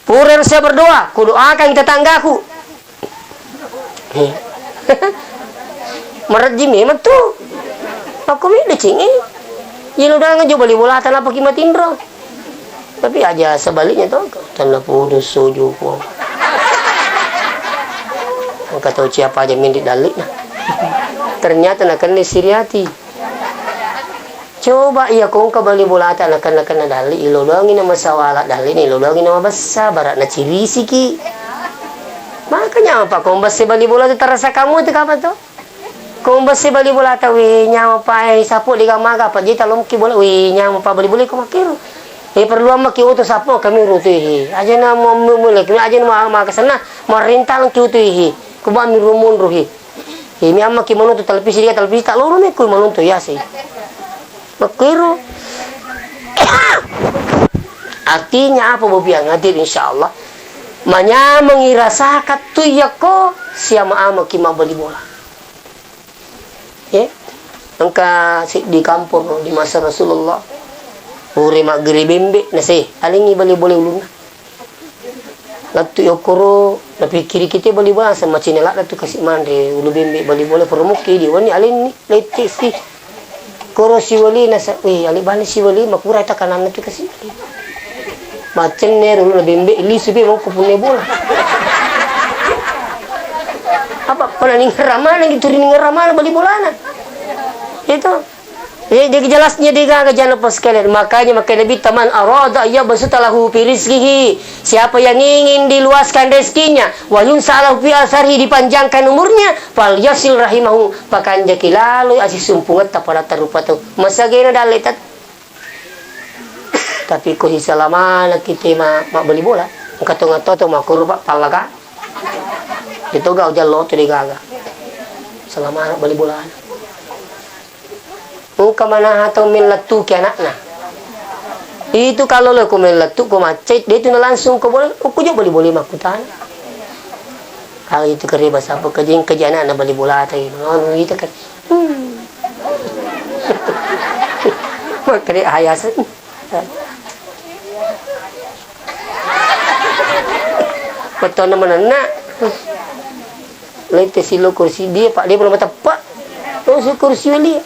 Pura saya berdoa, kudoakan tetanggaku. Merajim memang tu. Aku milih cingi. Yang udah ngaju balik bola tanah pakai matindro. Tapi aja sebaliknya tu, tanah putus soju ko. Angkat tahu siapa aja mindik dalik nah. Ternyata nak kena siriati. Coba iya kong kabali bola tanah kena dalik. Ilo doangin nama sawala dalik ni. Ilo doangin nama besar barat na ciri siki. Makanya apa kong basi bali bola tu terasa kamu tu kapan tu? Kung basi bali bola ta we nya pa ay sapo di kamaga pa jita lomki bola we nya pa bali bola ko makiro perlu maki uto sapo kami ruti aja na mo mulek aja na makasana marintal ki uto ko ba mi rumun ruhi mi amma ki mono to televisi dia televisi tak loro me ko mono to ya sih makiro artinya apa bobiang hadir insyaallah manya mengirasakan tu yako siama ama ki ma bali bola. Ya, angka di kampung di masa Rasulullah, uri mak geri bembe nasi, alingi bali boleh ulun. Latu yokoro, tapi kiri kita bali bola sama Cina lah latu kasih mande ulu bembe bali boleh permuki di wani alin ni lete si, koro si wali nasa, ali bali si wali makura ita kanan tu kasih. Macam ni ulu bembe ili subi mau kupune bola. Apa pernah ningramana gitu ningramana bali bolana itu dia jelasnya dia jangan lupa sekalian makanya lebih teman arada ya basutalahu fi rizqihi siapa yang ingin diluaskan rezekinya wa yunsalahu fi asari dipanjangkan umurnya fal yasil rahimahu pakanja kilalu asis sumpungat pada terupa tu masa gena daletat tapi ko hisalamana kita mak beli bola ngato-ngato tu mak kurba palaga itu gak udah lo tadi gaga selama anak balik bola muka mana atau main letu ke anaknya itu kalau lo main letu ko macet dia itu langsung ko boleh aku juga boleh makutan kalau itu kerja bahasa apa kerja anak balik bola tadi non itu kan kerja ayas betul nama nak lete silo kursi dia pak dia belum tepat terus kursi dia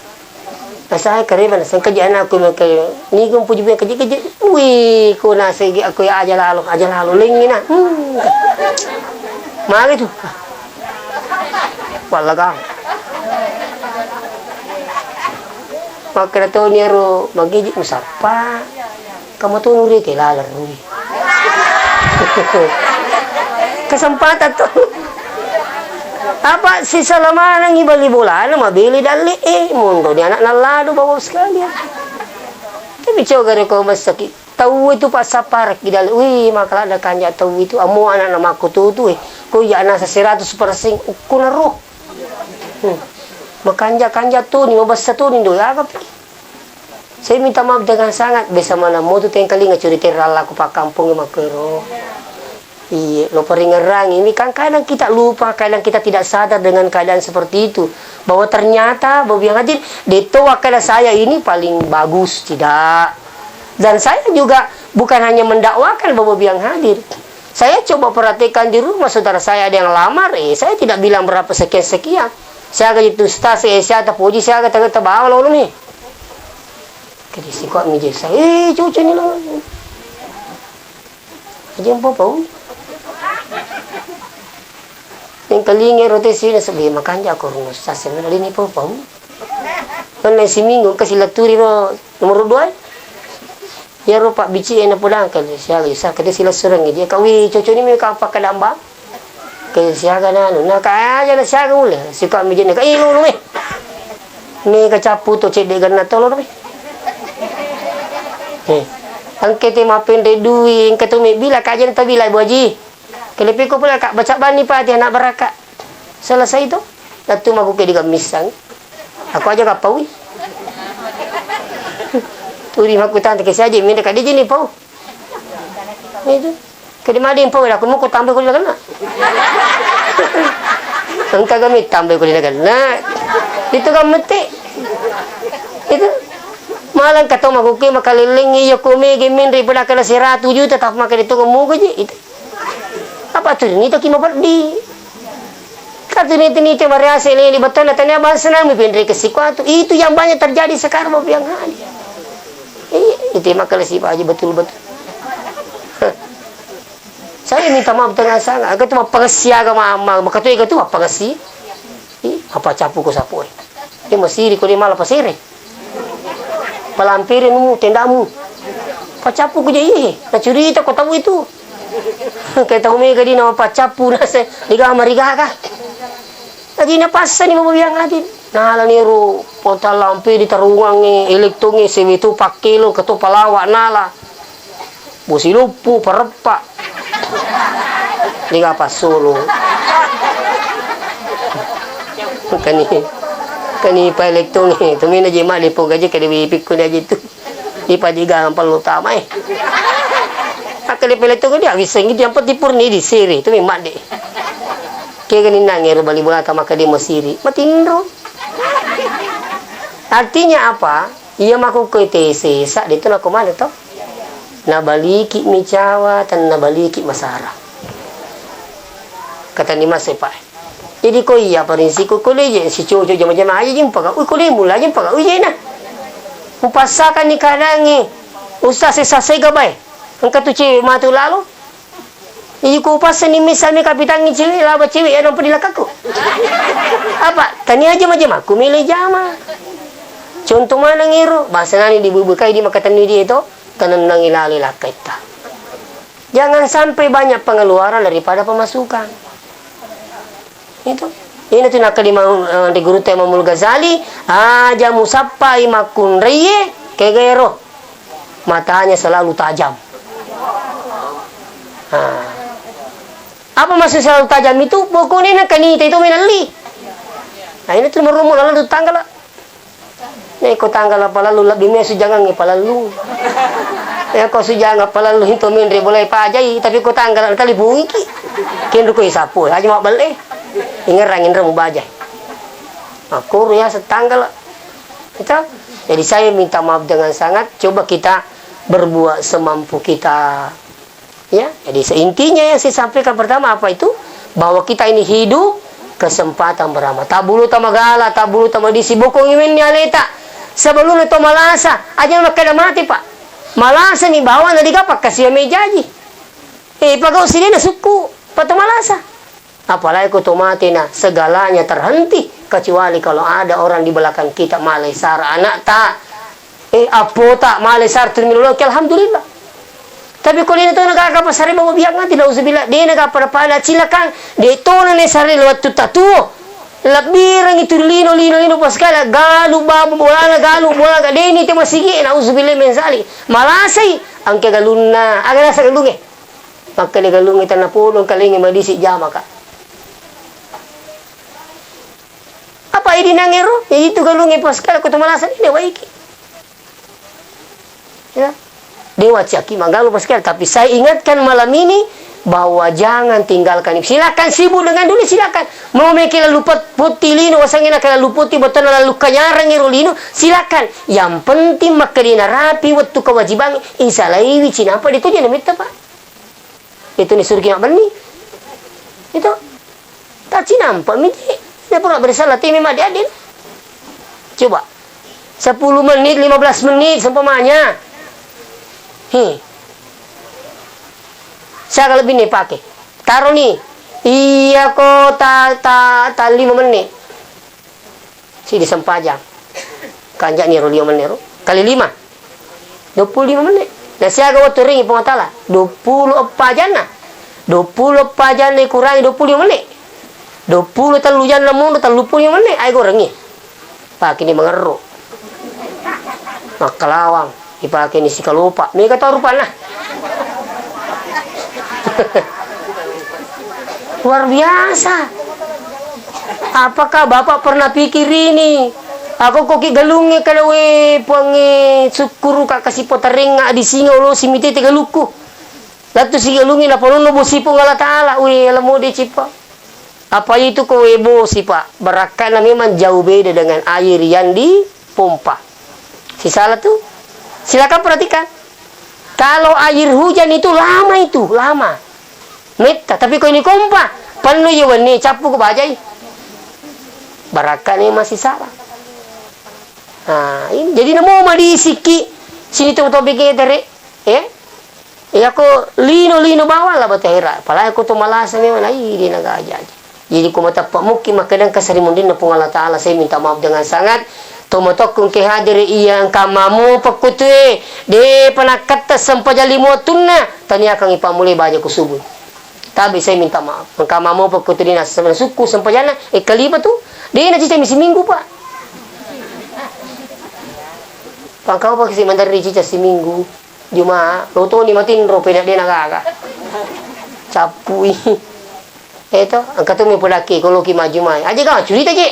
saya keriban sang kerjaan aku makai ni gum puji kerja wih ko na segi aku ya aja lalu lingin nah mari tu walaga makna to ni ro magiji musapa kamu tu nuri ke lalar nuri kesempatan tu apa si Salaman ang ibali bola na mabili dali mundo ni anak nalado bawa sekalian tapi coba ko masakit tahu itu pas saparak di dali makala ada kanya tahu itu amu anak nama aku tu ko ya na sa 100% ko na ro makanja tu ni mabasa tu ni do ya kapi saya minta maaf dengan sangat bisa mana mo tu teng kali ngacurita rala ko pa kampung makero. Iya, lo peringerang ini kan kadang kita lupa, kadang kita tidak sadar dengan keadaan seperti itu. Bahwa ternyata Bapak yang hadir, deto wakil saya ini paling bagus, tidak. Dan saya juga bukan hanya mendakwakan Bapak yang hadir. Saya coba perhatikan di rumah saudara saya ada yang lamar, saya tidak bilang berapa sekian-sekian. Saya gaji tu stas, saya tak puji, saya kata bawa lo nih. Jadi si kok mijil saya, cucu ni lo. Aja apa-apa. Yang kalingi rotasi na sabi makanja ko ro sa semana ni po pau. Kan si minggu kasi laturi ro nomor 2. Ya ro pak bici na pulang kan siya isa kada sila surang dia kawi cucu ni me ka pa kadamba. Kaya siya kana na kaya na siya ko le. Si ka mi jene ka ilo me. Ni ka chapu to cede gan na tolo me. Ang kete mapende duwi ang katumi bila ka jan tabila boji. Kelepi ko pula kak baca bani pati anak beraka. Selesai itu, datu maku ke di misang. Aku aja kapawi. Turi maku tante ke saja minta kak dia ni pau. Itu. Kedi mading pau aku mau ko tambah ko lagana. Ang kagami tambah ko lagana. Itu kan mete. Itu malang kata makuki makaliling iyo kumigi minri pula kala si ratu juta tak makan itu kemuka je itu apa tu ni to kima perdi kata ni variasi ini betul tanya bahasa nami pinri kesikuatu itu yang banyak terjadi sekarang mau yang hari itu makala si aja betul saya minta maaf dengan sangat aku tu pagasi agama maka tu itu apa pagasi apa capu ko sapu dia masiri ko dia malah pasire palampirin mu tendamu pacapu ko je na cerita ko tahu itu kaya tahu mega di nama pacapu na se diga mariga ka lagi na pasa ni mabuyang atin nala ni ro ponta lampi di tarungang elektongi sewitu pakilo kato palawa nala busilupu parepa diga pasolo kani pa elektong tumi na jema lipo gaji kada bipik ko na gitu ipa diga ang palutama akali pa elektong dia wiseng itu yang petipur ni di siri tumi made kaya ganin nangero bali bulata maka di masiri matindro artinya apa iya makukoy tese sa dito na kumano to nabaliki micawa tan nabaliki masara kata ni masepa jadi ko iya parinsi ko kuleje si cojo jama-jama aja jim paga kule mula jim paga na upasakan ni kadangi ustaz sesase gabay ang katuci matu lalu jadi ko upasan ni misal ni kapitan ni cewek laba cewek anong padilakaku apa tani aja majama kumilih jama contoh mana ngiro bahasa nani dibubukai di makatan ni dia itu tanan nang ilali lakay ta jangan sampai banyak pengeluaran daripada pemasukan itu ini tu nak kalima di guru tema Imam Ghazali aja musappai makun reye kegero matanya selalu tajam apa maksud selalu tajam itu pokoknya nak kanita itu minali ini tu merumu lalu tanggal nih ko tanggal apa lalu lebih mesu jangan ngepalalu ya ko sujanga palalu hinto minre boleh pajai tapi ko tanggal tali bungi ki ken ko isapu aja mau balik ingerangin remu bajai aku ya setanggal itu jadi saya minta maaf dengan sangat coba kita berbuat semampu kita ya jadi seintinya yang saya sampaikan pertama apa itu bahwa kita ini hidup kesempatan beramal tabulu tamagala tabulu tamadisi bokong imen nyaleta sebelum itu malasa aja makanya mati pak malasa ni bawa na digapak kasi mejaji pagaw sini na suku pato malasa apalagi ko mati na segalanya terhenti kecuali kalau ada orang di belakang kita malesar anak tak apo tak malesar terminologi alhamdulillah tapi kalau ini tuh nagkakapasari mo biyak nga tidak usah bila di nagkaparapala silakan di ito na ni sarili lewat tutatuo labirang itu lino paskala galu babu bola bola ga deni te masigi na usbile mensali malasay ang kagalun na aga sa galunge makali galunge tan na pulong kalingi madisi jama ka apa ini nangero itu galunge paskala ko tumalasan ini waiki ya dewa caki magalu paskala tapi saya ingatkan malam ini bahwa jangan tinggalkan silakan sibuk dengan dulu silakan mau mekila lupa putih lino wasangina kala luputi betul lalu kanyarang irulino silakan yang penting makarina rapi waktu kewajiban insalaiwi cina apa itu jangan minta pak itu ni surgi nak bani itu tak cina apa miti dia pernah bersalah tim memang dia adil coba 10 menit 15 menit seumpamanya saya lebih nih pakai taruh nih iya kok ta 5 menit si disempajang kanjak nih 5 menit kali 5 25 menit nah saya agak waktu ringi pengatala 24 jana 24 jana kurangi 25 menit 20 telu jana mundu telu 25 menit ayo ringi pakai ini mengeruk makalawang dipakai ini si kalupa ini kata rupa nah luar biasa. Apakah Bapak pernah pikir ini? Aku koki galungi kalau puangi sukuru kak kasih potering di singa ulo simite te galuku. Latu si galungi na pono bosi po ngala taala alamu di cipa. Apa itu kowe bosi pak? Berakan memang jauh beda dengan air yang dipompa. Si salah tuh, silakan perhatikan. Kalau air hujan itu lama. Meta, tapi kalau ini kompa, penuh ya wani capu ke bajai. Barakan ini masih salah. Nah, ini jadi namo madi siki sini tuh bikin dari, ya aku lino bawa lah batahira. Palai aku tuh malas ni mana ini naga aja. Jadi aku mata mungkin makadang kasarimundi na pung Allah Taala, saya minta maaf dengan sangat. Tumotok kung kihadir iyang kamamu pakutwe de panakata sampajali mo tunna tanya kang ipamuli baja ko subuh. Tapi saya minta maaf. Ang kamamu pakutwe na sa suku sampajana kaliba tu. De na cita misi minggu pak. Pangkau pa kasi mandari cita si minggu. Juma loto ni matinro pena de nagaga. Capui. Eto ang katumi pulaki kalau ki maju mai. Aja kau cerita je.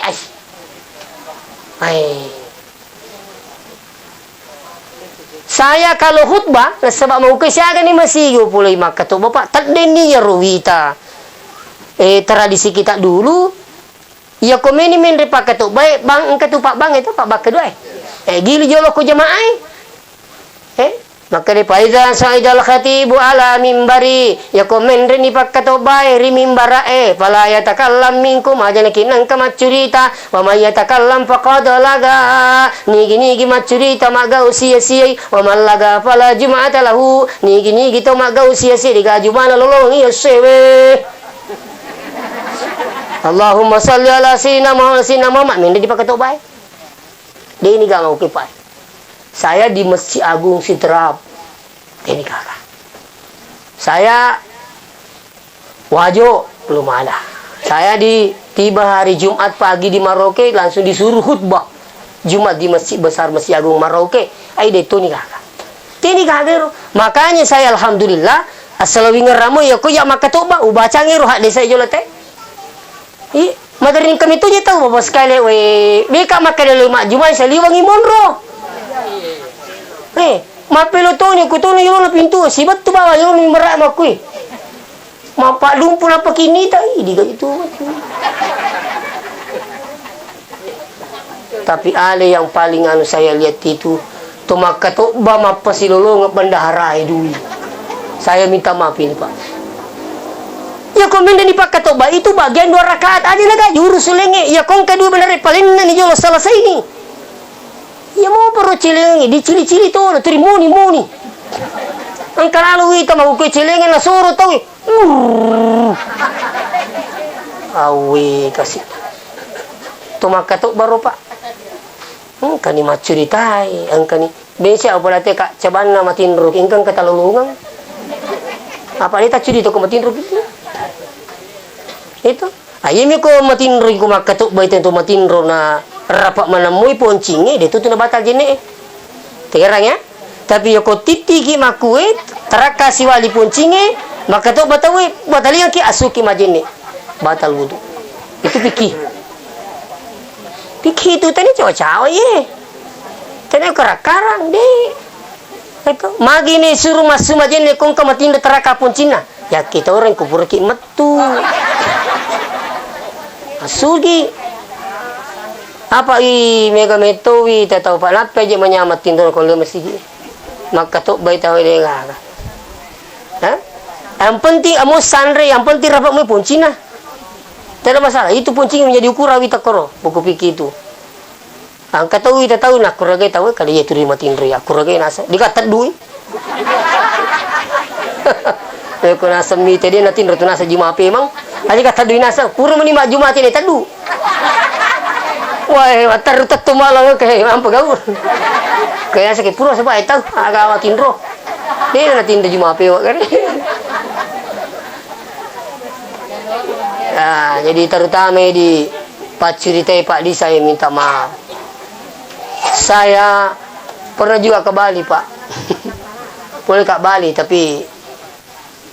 Saya kalau khutbah sebab mau ke siaga ni masih pulai maka tu bapak tadeni ya ruwita. Tradisi kita dulu ya komeni men repak tu baik bang engkau tu pak bang itu pak bak kedua. Gili jolo ko jamaah. Maka di paiza saidal khatibu ala mimbari ya komen reni pakkato bae ri mimbara fala yatakallam minkum ajana kinang kamacurita wa may yatakallam faqad laga nigi macurita maga usia-sia wa man laga fala jum'ata lahu nigi to maga usia-sia diga jumana lolong iya sewe. Allahumma salli ala sayyidina Muhammad min di pakkato bae de ini ga mau kipai. Saya di Masjid Agung Sidrap, ini kakak. Saya wajo belum ada. Saya tiba hari Jumat pagi di Maroke langsung disuruh khutbah Jumat di Masjid Besar Masjid Agung Maroke. Aida itu nih kakak. Ini kakak. Makanya saya alhamdulillah asal winger ramo ya ko ya maka toba ubaca ngero hak desa jolate. Madarin kami tu je tahu bapak sekali beka maka dulu mak Jumat saya liwangi monro. Mapelo to ni kuto ni yolo pintu sibat tu bawa yolo ni merak makui. Mapak lumpur apa kini tai di itu. Tapi ale yang paling anu saya lihat itu to maka to ba mapasilolo bendahara dui. Saya minta maaf ini Pak. Ya komen dan dipakai toba itu bagian 2 rakaat aja naga jurus lenge. Ya kong kedua benar paling ni jolo selesai ini. Ya mau perlu cilengi di cili-cili tu terimuni muni. Ang kalalu ita mau ke cilengi na suruh tahu. Awi kasih. Tu maka tu baru Pak. Kani macuritai angkani. Besi apa late kak cabana matinro ingkang katalulungan. Apa ni tak curi tu ko matinro gitu. Itu. Ayemi ko matinro ko makatuk baiten tu matinro na rapak menemui poncinge dia tu na batal jene. Tegerang ya. Tapi yoko titi ki makue teraka si wali poncinge maka tu batawi batali ki asuki majene. Batal wudu. Itu pikir. Pikir itu tadi cawa-cawa ye. Tadi karakarang deh. Itu magi ni suruh masuk majene kong kamatinda teraka poncina. Ya kita orang kubur ki metu. Asugi apa mega metowi tahu Pak napa aja menyamatin tuh kalau masih maka tuh baik tahu dia enggak. Yang penting amo sandre yang penting rapat mu poncina. Tidak masalah itu poncing menjadi ukuran kita koro buku pikir itu. Angkat tahu kita tahu nak kuragai tahu kali itu terima tindri aku kuragai nasa dikatat duit. Aku nasa mi tadi nanti nurut nasa Jumat memang. Aja kata duit nasa kurang menima Jumat ini tadu. Wah, watar tetap malah kayak mampu kau. Kayak sakit pura sebab itu agak awakin roh. Dia nanti di Jumat pewak kan. Nah, jadi terutama di Pak ceritai Pak Di saya minta maaf. Saya pernah juga ke Bali Pak. Boleh ke Bali tapi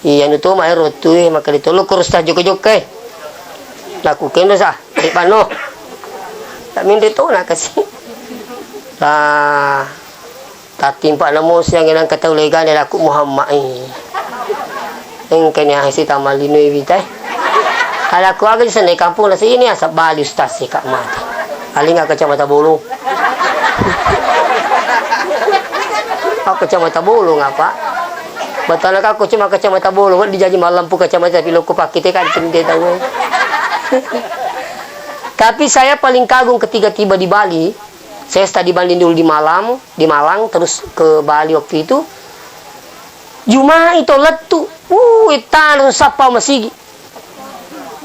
iya nu to mai rotu maka ditolong kurus ta joko-joko lakukan dosa di pano tak min itu nak kasih tak timpak namo siang yang kata ulegan dia laku Muhammad engkan yang si tamal linui bitai ala ku agak di sana kampung lah sini asap Bali ustaz si kak mati aling agak kacamata bulu Aku kacamata bolong apa? Betul aku cuma kacamata bolong, di janji malam pun kacamata pilok ku pakai kan tidak tahu. Tapi saya paling kagum ketika tiba di Bali. Saya tadi banding dulu di Malang, terus ke Bali waktu itu. Jumat itu letu, itu sapa masigi.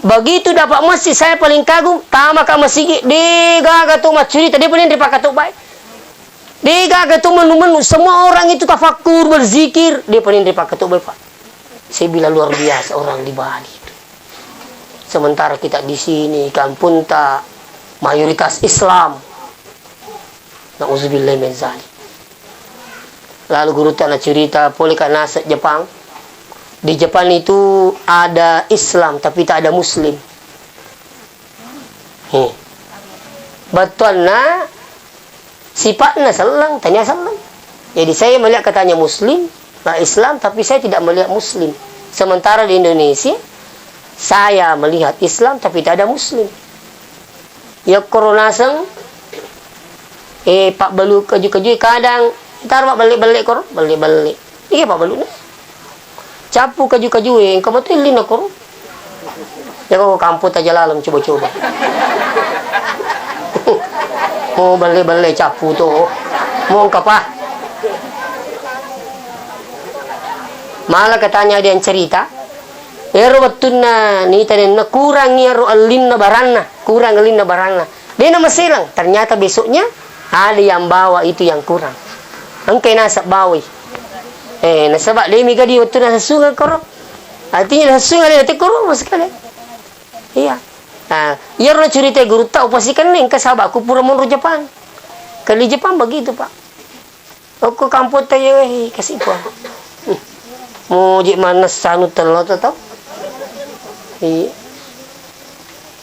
Begitu dapat masjid saya paling kagum, tama ka masigi, digaga tu cerita, dia paling dipakai tu baik. Digaga tu menu-menu, semua orang itu tafakur, berzikir, dia paling dipakai tu baik, Pak. Saya bilang luar biasa orang di Bali itu. Sementara kita di sini, kampung tak mayoritas Islam. Nauzubillah min zalik. Lalu guru tak cerita boleh karena Jepang. Di Jepang itu ada Islam tapi tak ada Muslim. Betul na sifatnya selang, tanya selang. Jadi saya melihat katanya Muslim, Islam tapi saya tidak melihat Muslim. Sementara di Indonesia saya melihat Islam tapi tak ada Muslim. Ya corona sang Pak Balu keju-keju kadang ntar Pak balik-balik kor, balik-balik. Iya Pak Balu nih. Capu keju-keju kamu tuh lina kor. Ya kau kamput aja lalam coba-coba. Mau balik-balik capu tuh. Mau apa? Malah katanya ada yang cerita. Ero betulna ni tadi na kurang ya ro alinna barana, kurang alinna barana. Dia nama silang. Ternyata besoknya ada yang bawa itu yang kurang. Angkai nasab bawi. Nasabak dia miga dia waktu nasa sungai korok. Artinya nasa sungai dia nanti korok mas sekali. Iya. Nah, ia orang cerita guru tahu pastikan ni engkau sahabat aku pura monro Jepang. Kali Jepang begitu Pak. Aku kampung tayo kasih puan. Mau jik mana sanu telur tahu? Iya.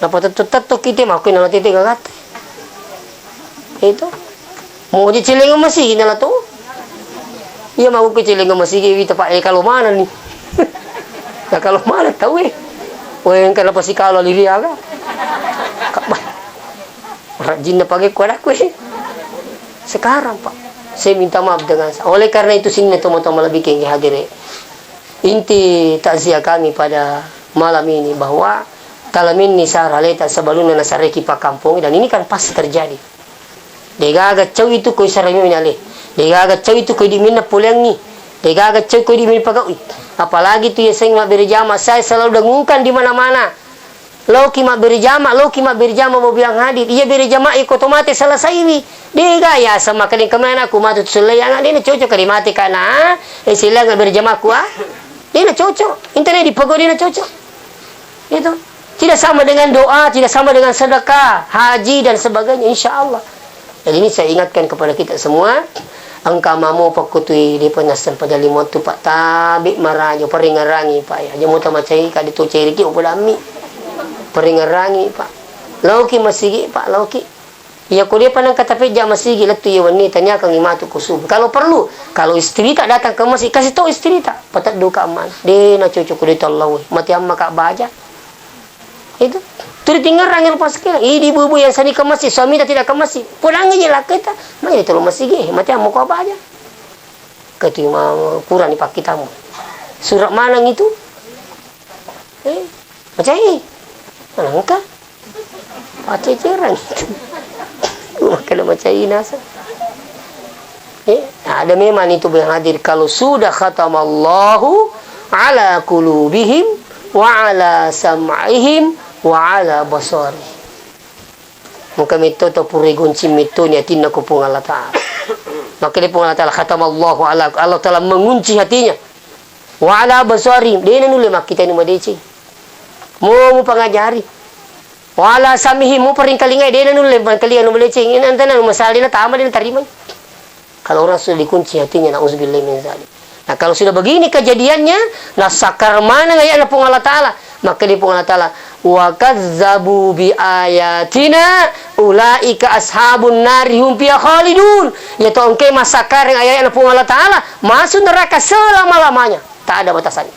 Napa tetap kita makuin nama titik kagat. Itu. Mau jik cilengan masih nala tu. Iya mau ke cilengan masih kita Pak kalau mana ni? Ya kalau mana tahu Weh kenapa sih kalau liri aga? Rajin na pakai kuat aku Sekarang Pak, saya minta maaf dengan oleh karena itu sini teman-teman lebih kenggi hadir. Inti takziah kami pada malam ini bahwa talamin ni saraleta sebelumnya nasareki pak kampung dan ini kan pasti terjadi. Degaga caw itu koi sarami minale. Degaga caw itu koi di mina pulengi. Degaga caw koi di mina pagawi. Apalagi tu ya saya beri jama, saya selalu dengungkan di mana-mana. Loki mak beri jama mau bilang hadir. Iya beri jama ikut otomatis selesai ini. Dia gaya sama kalian kemana aku matu selayang dia cocok kali mati karena sila nggak beri jama aku dia cocok. Internet di pagod dia cocok. Itu tidak sama dengan doa, tidak sama dengan sedekah, haji dan sebagainya insyaallah. Jadi ini saya ingatkan kepada kita semua. Angka mamu pakutui di penasan pada limot tu Pak tabi marajo peringarangi Pak ya. Jamu tamacai kadi tu ceriki upada ami. Peringarangi Pak. Lauki masigi Pak lauki. Ya kuliah panang kata peja masigi letu ya wanita nya kang imatu kusub. Kalau perlu, kalau istri tak datang ke masjid kasih tahu istri tak. Patat duka aman. Dia na cucu kulit Allah. Mati amma kak baja. Itu. Tu tinggal rangil pas kira. Ibu-ibu yang sani ke masjid, suami tidak ke masjid. Pulang aja lah kita. Mai itu masjid ge, mati amma kak baja. Ketima kurang ni pak kitamu. Surat mana itu? Macam ni. Mana engkau? Baca cerang itu. Kalau macam ini nasa. Ada memang itu yang hadir. Kalau sudah khatamallahu ala qulubihim wa ala sam'ihim wa ala basari. Muka mito to purigun cimito ni atin ko pong Allah Ta'ala. Maka dia pong Allah Ta'ala khatamallahu ala Allah Ta'ala mengunci hatinya. Wa ala basari. Dia nulis mak kita ni madeci. Mau pengajari. Wala samihi mo paring kalingay dia nanu leban kalian melecing ini antara masalah dia tama dia terima. Kalau orang sudah dikunci hatinya nauzubillah min zalik. Nah kalau sudah begini kejadiannya nasakar mana ngaya na pung Allah Taala maka di pung Allah Taala wa kazzabu bi ayatina ulaika ashabun nari hum fiha khalidun yaitu engke masakar yang ayat na pung Allah Taala masuk neraka selama-lamanya tak ada batasannya.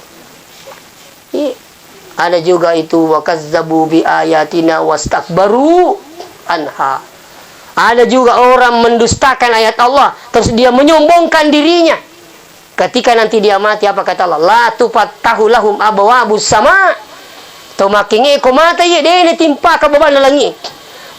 Ada juga itu wakazzabu bi ayatina wastakbaru anha. Ada juga orang mendustakan ayat Allah, terus dia menyombongkan dirinya. Ketika nanti dia mati, apa kata Allah? La tufattahu lahum abwabus sama. Tomakinge ko mata ye de timpa ka baba na langit.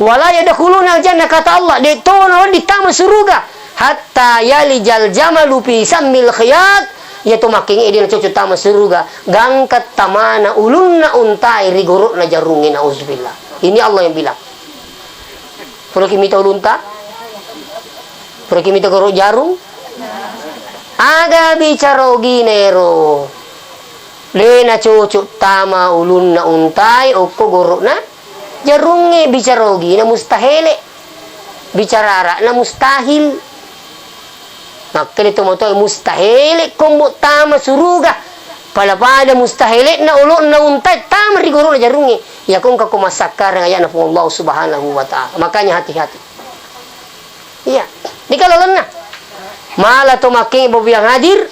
Wala yadkhuluna jannah, kata Allah, de tono di tamu surga hatta yalijal jamalu fi sammil khiyat. Ya tomakinge de cucu tamu surga gangkat tamana ulunna untai rigorok na jarungin, auzubillah. Ini Allah yang bilang. Kalau kimi tahu lunta, kalau kimi tahu gorok jarum, aga bicara ginero, lena cucuk tama ulun na untai, oko gorok na jarunge bicara gina mustahil, bicara na mustahil. Maka itu mau tahu mustahil, kombo tama suruga, pada mustahil na ulun na untai tama rigorok na jarunge. Ya kung kako masakar ngayon na Allah subhanahu wa ta'ala. Makanya hati-hati. Iya. Di kalalan na. Mala to making ibo yang hadir.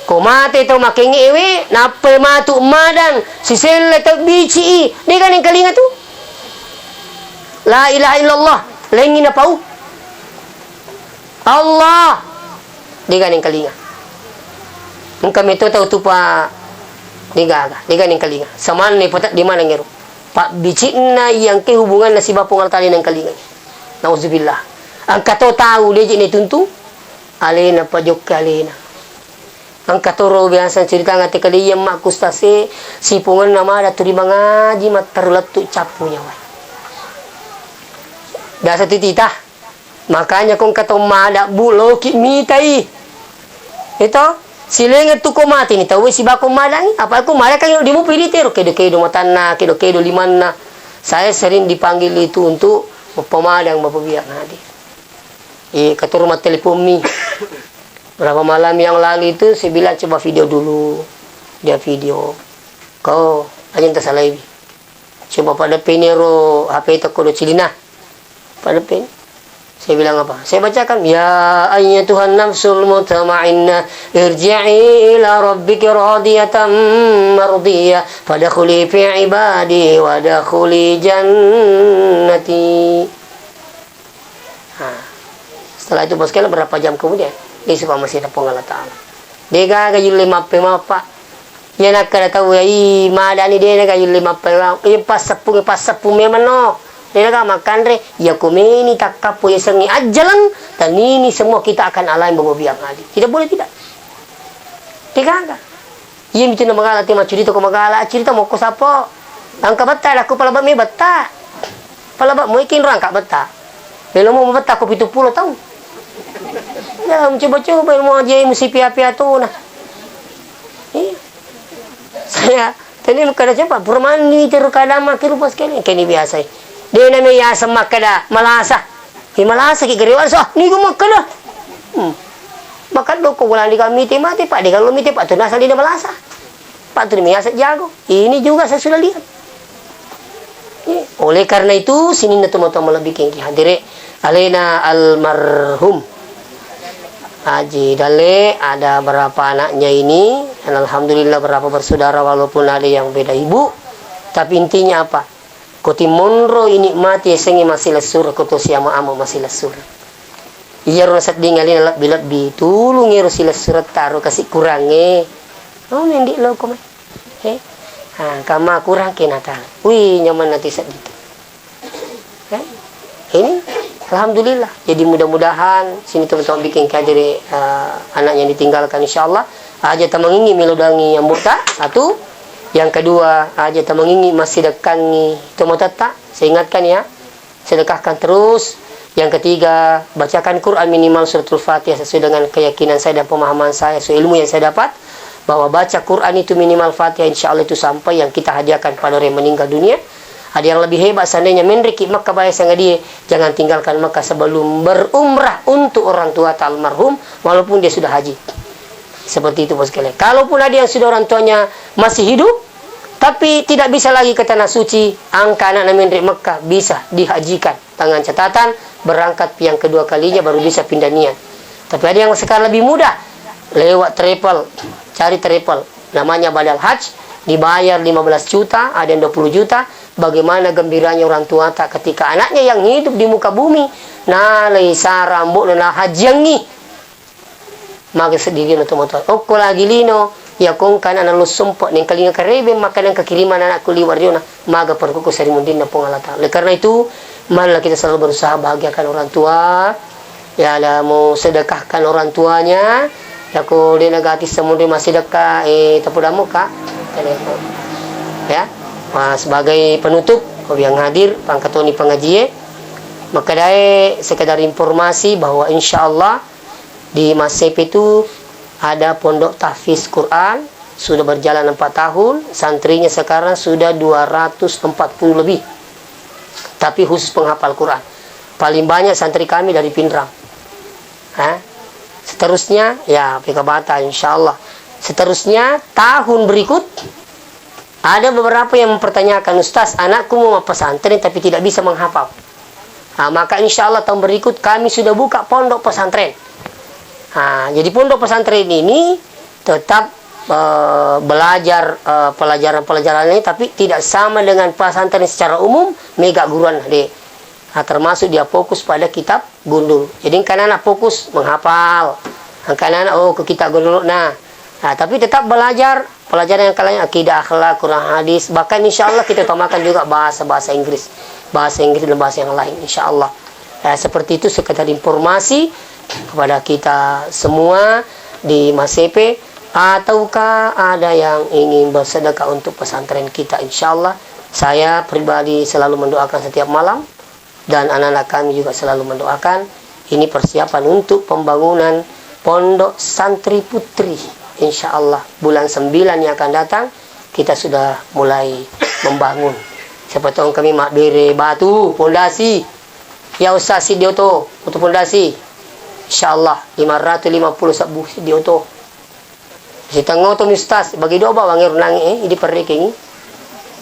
Kumate to making iwi. Napay matu madang. Sisila to bici. Di ka ning kalinga to. La ilaha illallah. Lengi na pau. Allah. Di ka ning kalinga. Kung kami to tau tu pa diga ning kalinga. Saman ni patat di mana ngero. Pak bicina yang ke hubungan na si bapong altali ng kalinga. Nauzubillah. Ang kato tahu dia ni tuntu. Alena pajok kalena. Ang katoro biasa cerita ngati kali yang mak kustase sipungan nama ada turi mangaji matarlat tu capunya wai. Dasa titita. Makanya kung kato mada bulo ki mitai. Ito silengan tu ko mati ni tahu si bako malangi apa aku malah kan di mo pilitero kedo matana kedo limanna. Saya sering dipanggil itu untuk pemadang mapabiak nadi. Kata rumah telepon mi berapa malam yang lalu itu saya bilang coba video dulu. Dia video kau aja tak salah coba pada penero HP itu kodo cilina pada pen. Saya bilang apa? Saya bacakan, ya ayyatuhan nafsul mutmainnah irji'i ila rabbiki radiyatan mardiyah fadkhuli fi ibadi wadkhuli jannati. Setelah itu bos kalian berapa jam kemudian dia suka masih ada Allah Ta'ala. Dia gayul 5 pak. Ya nak kada tahu ya madani dia gayul 5 pak. Pas sepung memang no. Dia makan re, ya kumeni takapo ya sengi ajalan dan ini semua kita akan alami bawa-biak ngadi. Tidak boleh tidak. Tiga. Iya itu nama magala tema cerita ko magala cerita mo ko sapo. Angka bata aku palabak me bata. Palabak mo ikin rangka bata. Belo mo bata ko 70 tahun. Ya coba-coba mo aja mesti pia-pia tu nah. Saya tadi kada coba permani teru kada makiru pas kali kini biasa. Dia namanya semak kada malasa. Malasa ki gariwan so ni ko makada. Makan do ko bulan di kami mati pak di kalau miti pak tu nasal di malasa. Pak tu ni jago. Ini juga saya sudah lihat. Oleh karena itu sini na tumo-tumo lebih king hadire alena almarhum Haji Dale ada berapa anaknya ini dan alhamdulillah berapa bersaudara walaupun ada yang beda ibu. Tapi intinya apa? Koti monro ini mati sengi masih lesur koto siama amo masih lesur. Iya rosat dingalin alak bilat bitulu ngero sila surat taruh kasih kurange. Oh nendi lo kome. Kama kurang ke Natal. Wih nyaman nanti saat itu. Ini alhamdulillah. Jadi mudah-mudahan sini teman-teman bikin kader anak yang ditinggalkan insyaallah aja tamangingi melodangi yang buta satu. Yang kedua, aja tamangingi masih dekangi tomotata. Saya ingatkan ya, sedekahkan terus. Yang ketiga, bacakan Quran minimal suratul Fatihah sesuai dengan keyakinan saya dan pemahaman saya, sesuai ilmu yang saya dapat. Bahwa baca Quran itu minimal Fatihah, insya Allah itu sampai yang kita hadiahkan pada orang yang meninggal dunia. Ada yang lebih hebat seandainya menriki Makkah bayar sangat dia. Jangan tinggalkan Makkah sebelum berumrah untuk orang tua almarhum walaupun dia sudah haji. Seperti itu bos sekalian. Kalaupun ada yang sudah orang tuanya masih hidup, tapi tidak bisa lagi ke tanah suci, angka anak menrik Mekah bisa dihajikan. Dengan catatan berangkat yang kedua kalinya baru bisa pindah niat. Tapi ada yang sekarang lebih mudah, lewat travel, cari travel, namanya badal haji, dibayar 15 juta, ada yang 20 juta, bagaimana gembiranya orang tua tak ketika anaknya yang hidup di muka bumi nalai sarambuk na hajiangi maka sedih na tumatay okko lagi lino ya kung kana na lusumpo ning kalinga karebe makanan kakiriman anak ko liwar yun maga perku ko sarimundin na pongalata. Oleh karena itu marilah kita selalu berusaha bahagiakan orang tua ya lah mau sedekahkan orang tuanya ya ko dia nagati semundi masih sedekah tapudamu ka ya. Nah, sebagai penutup yang hadir pangkatoni pengajian maka dae sekedar informasi bahwa insyaallah di Masep itu ada pondok tahfiz Quran sudah berjalan 4 tahun, santrinya sekarang sudah 240 lebih. Tapi khusus penghafal Quran. Paling banyak santri kami dari Pindrang. Seterusnya ya PK Bata insyaallah. Seterusnya tahun berikut ada beberapa yang mempertanyakan, Ustaz, anakku mau pesantren tapi tidak bisa menghafal. Maka insya Allah tahun berikut kami sudah buka pondok pesantren. Jadi pondok pesantren ini tetap belajar pelajaran-pelajaran ini, tapi tidak sama dengan pesantren secara umum. Mega guruan termasuk dia fokus pada kitab gundul. Jadi kan anak fokus menghafal, kan anak ke kitab gundul. Tapi tetap belajar pelajaran yang kalian akidah, akhlak, Quran, hadis. Bahkan insya Allah kita utamakan juga bahasa Inggris dan bahasa yang lain insya Allah. Seperti itu sekedar informasi kepada kita semua di Masepe. Ataukah ada yang ingin bersedekah untuk pesantren kita? Insya Allah saya pribadi selalu mendoakan setiap malam dan anak-anak kami juga selalu mendoakan. Ini persiapan untuk pembangunan pondok santri putri. Insya Allah bulan 9 yang akan datang kita sudah mulai membangun. Seperti kami mak bere batu pondasi. Ya Ustaz Sidioto untuk pondasi. Insya Allah 550 sabu Sidioto. Si tengok tu Ustaz bagi doa bangir nang ini perreking.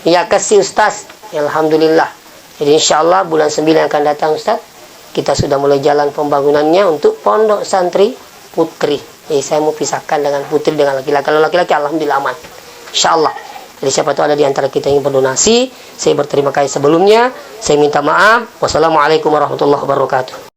Ya kasih Ustaz. Alhamdulillah. Jadi insya Allah bulan 9 yang akan datang Ustaz kita sudah mulai jalan pembangunannya untuk pondok santri putri. Saya mau pisahkan dengan putri dengan laki-laki. Kalau laki-laki alhamdulillah aman. Insyaallah. Jadi siapa tahu ada di antara kita yang berdonasi, saya berterima kasih sebelumnya. Saya minta maaf. Wassalamualaikum warahmatullahi wabarakatuh.